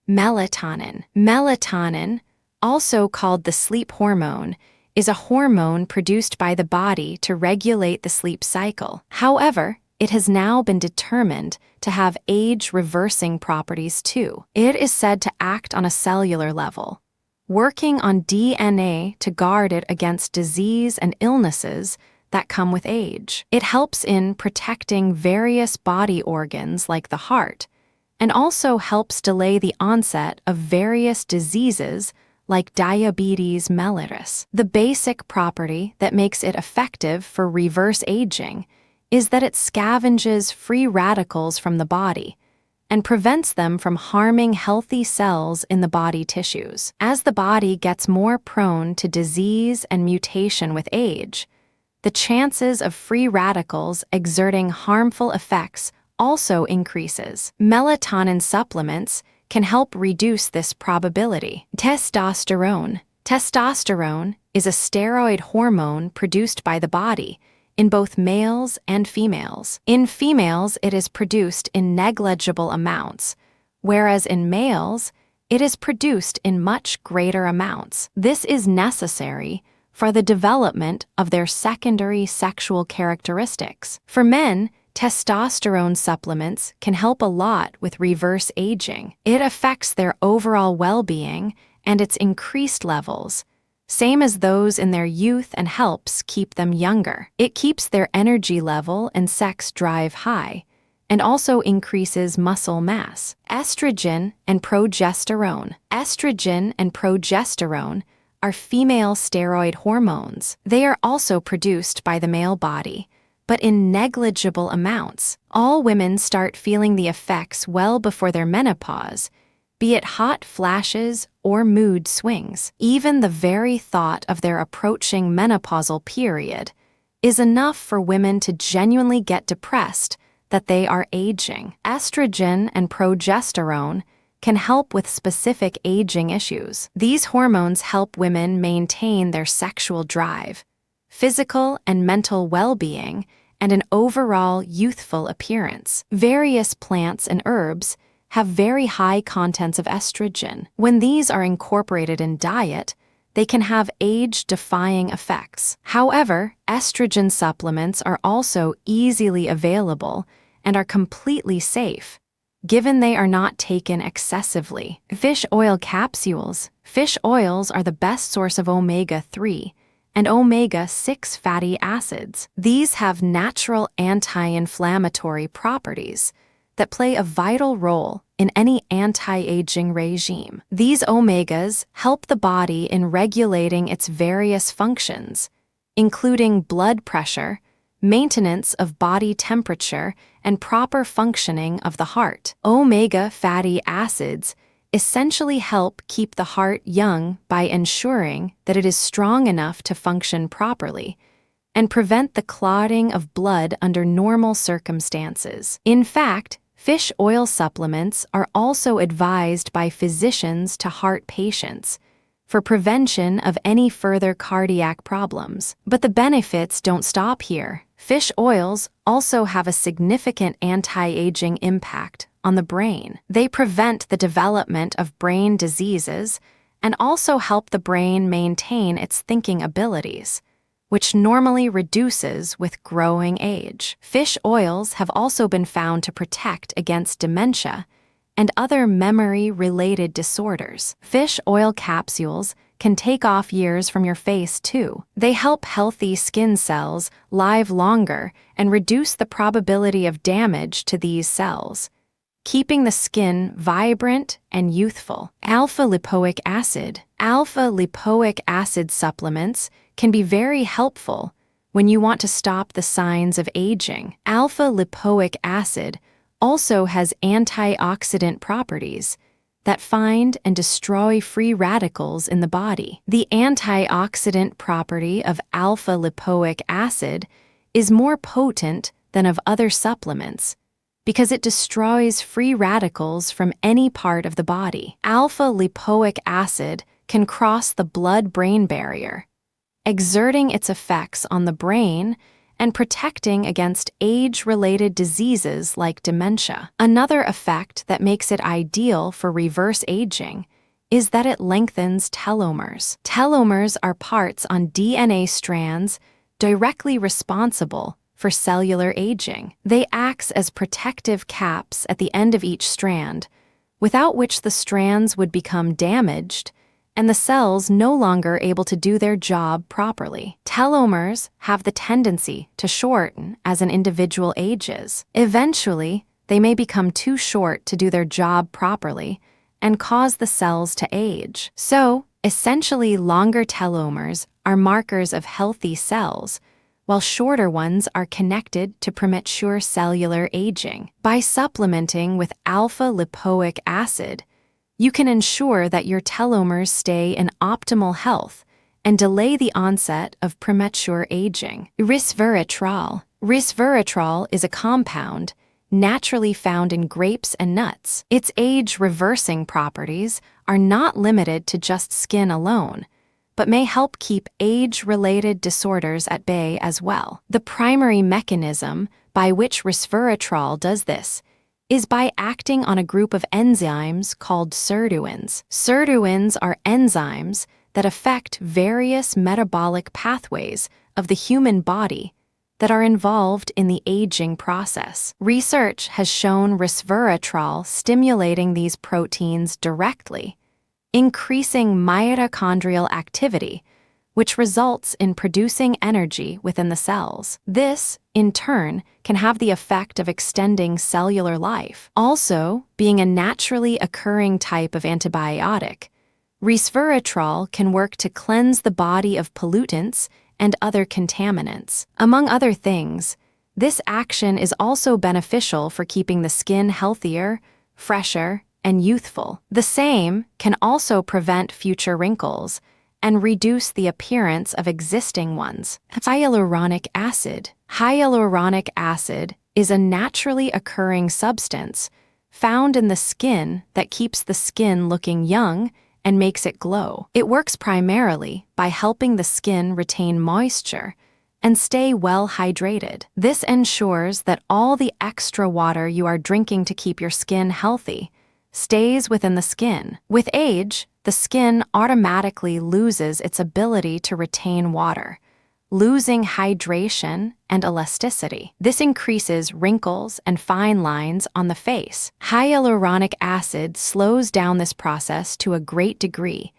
A: Melatonin. Melatonin, also called the sleep hormone, is a hormone produced by the body to regulate the sleep cycle. However, it has now been determined to have age-reversing properties too. It is said to act on a cellular level, working on DNA to guard it against disease and illnesses that come with age. It helps in protecting various body organs like the heart, and also helps delay the onset of various diseases like diabetes mellitus. The basic property that makes it effective for reverse aging is that it scavenges free radicals from the body and prevents them from harming healthy cells in the body tissues. As the body gets more prone to disease and mutation with age, the chances of free radicals exerting harmful effects also increases. Melatonin supplements can help reduce this probability. Testosterone. Testosterone is a steroid hormone produced by the body in both males and females. In females, it is produced in negligible amounts, whereas in males, it is produced in much greater amounts. This is necessary for the development of their secondary sexual characteristics. For men, testosterone supplements can help a lot with reverse aging. It affects their overall well-being and its increased levels, same as those in their youth, and helps keep them younger. It keeps their energy level and sex drive high, and also increases muscle mass. Estrogen and progesterone. Estrogen and progesterone are female steroid hormones. They are also produced by the male body, but in negligible amounts. All women start feeling the effects well before their menopause, be it hot flashes or mood swings. Even the very thought of their approaching menopausal period is enough for women to genuinely get depressed that they are aging. Estrogen and progesterone can help with specific aging issues. These hormones help women maintain their sexual drive, physical and mental well-being, and an overall youthful appearance. Various plants and herbs have very high contents of estrogen. When these are incorporated in diet, they can have age-defying effects. However, estrogen supplements are also easily available and are completely safe, given they are not taken excessively. Fish oil capsules. Fish oils are the best source of omega-3 and omega-6 fatty acids. These have natural anti-inflammatory properties that play a vital role in any anti-aging regime. These omegas help the body in regulating its various functions, including blood pressure, maintenance of body temperature, and proper functioning of the heart. Omega fatty acids essentially help keep the heart young by ensuring that it is strong enough to function properly and prevent the clotting of blood under normal circumstances. In fact, fish oil supplements are also advised by physicians to heart patients for prevention of any further cardiac problems. But the benefits don't stop here. Fish oils also have a significant anti-aging impact on the brain. They prevent the development of brain diseases and also help the brain maintain its thinking abilities, which normally reduces with growing age. Fish oils have also been found to protect against dementia and other memory-related disorders. Fish oil capsules can take off years from your face too. They help healthy skin cells live longer and reduce the probability of damage to these cells, keeping the skin vibrant and youthful. Alpha-lipoic acid. Alpha-lipoic acid supplements can be very helpful when you want to stop the signs of aging. Alpha-lipoic acid also has antioxidant properties that find and destroy free radicals in the body. The antioxidant property of alpha-lipoic acid is more potent than of other supplements because it destroys free radicals from any part of the body. Alpha-lipoic acid can cross the blood-brain barrier, exerting its effects on the brain and protecting against age-related diseases like dementia. Another effect that makes it ideal for reverse aging is that it lengthens telomeres. Telomeres are parts on DNA strands directly responsible for cellular aging. They act as protective caps at the end of each strand, without which the strands would become damaged and the cells no longer able to do their job properly. Telomeres have the tendency to shorten as an individual ages. Eventually, they may become too short to do their job properly and cause the cells to age. So, essentially, longer telomeres are markers of healthy cells, while shorter ones are connected to premature cellular aging. By supplementing with alpha-lipoic acid, you can ensure that your telomeres stay in optimal health and delay the onset of premature aging. Resveratrol. Resveratrol is a compound naturally found in grapes and nuts. Its age-reversing properties are not limited to just skin alone, but may help keep age-related disorders at bay as well. The primary mechanism by which resveratrol does this is by acting on a group of enzymes called sirtuins. Sirtuins are enzymes that affect various metabolic pathways of the human body that are involved in the aging process. Research has shown resveratrol stimulating these proteins directly, increasing mitochondrial activity, which results in producing energy within the cells. This, in turn, can have the effect of extending cellular life. Also, being a naturally occurring type of antibiotic, resveratrol can work to cleanse the body of pollutants and other contaminants. Among other things, this action is also beneficial for keeping the skin healthier, fresher, and youthful. The same can also prevent future wrinkles and reduce the appearance of existing ones. Hyaluronic acid. Hyaluronic acid is a naturally occurring substance found in the skin that keeps the skin looking young and makes it glow. It works primarily by helping the skin retain moisture and stay well hydrated. This ensures that all the extra water you are drinking to keep your skin healthy stays within the skin. With age, the skin automatically loses its ability to retain water, losing hydration and elasticity. This increases wrinkles and fine lines on the face. Hyaluronic acid slows down this process to a great degree,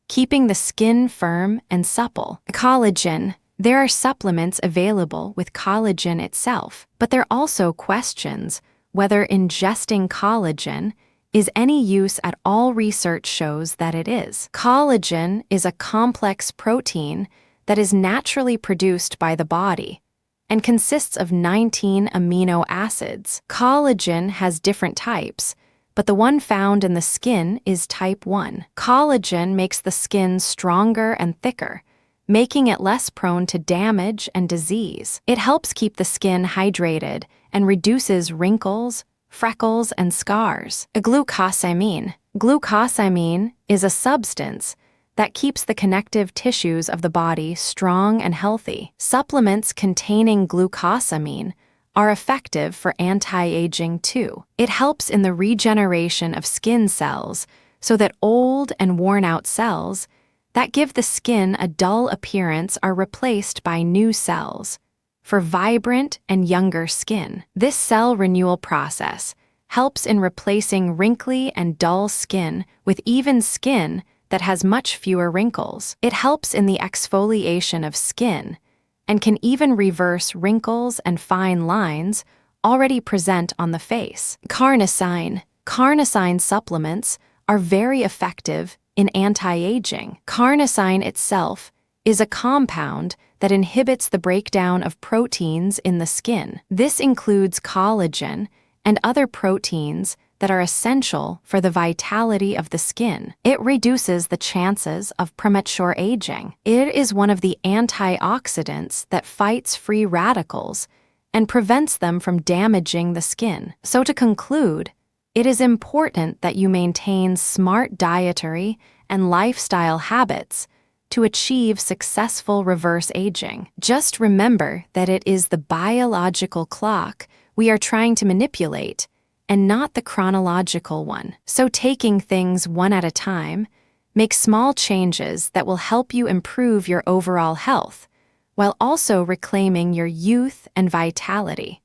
A: keeping the skin firm and supple. Collagen. There are supplements available with collagen itself, but there are also questions whether ingesting collagen is any use at all. Research shows that it is. Collagen is a complex protein that is naturally produced by the body and consists of 19 amino acids. Collagen has different types, but the one found in the skin is type 1. Collagen makes the skin stronger and thicker, making it less prone to damage and disease. It helps keep the skin hydrated and reduces wrinkles, freckles, and scars. Glucosamine. Glucosamine is a substance that keeps the connective tissues of the body strong and healthy. Supplements containing glucosamine are effective for anti-aging too. It helps in the regeneration of skin cells so that old and worn-out cells that give the skin a dull appearance are replaced by new cells for vibrant and younger skin. This cell renewal process helps in replacing wrinkly and dull skin with even skin that has much fewer wrinkles. It helps in the exfoliation of skin and can even reverse wrinkles and fine lines already present on the face. Carnosine. Carnosine supplements are very effective in anti-aging. Carnosine itself is a compound that inhibits the breakdown of proteins in the skin. This includes collagen and other proteins that are essential for the vitality of the skin. It reduces the chances of premature aging. It is one of the antioxidants that fights free radicals and prevents them from damaging the skin. So to conclude, it is important that you maintain smart dietary and lifestyle habits to achieve successful reverse aging. Just remember that it is the biological clock we are trying to manipulate and not the chronological one. So taking things one at a time, make small changes that will help you improve your overall health, while also reclaiming your youth and vitality.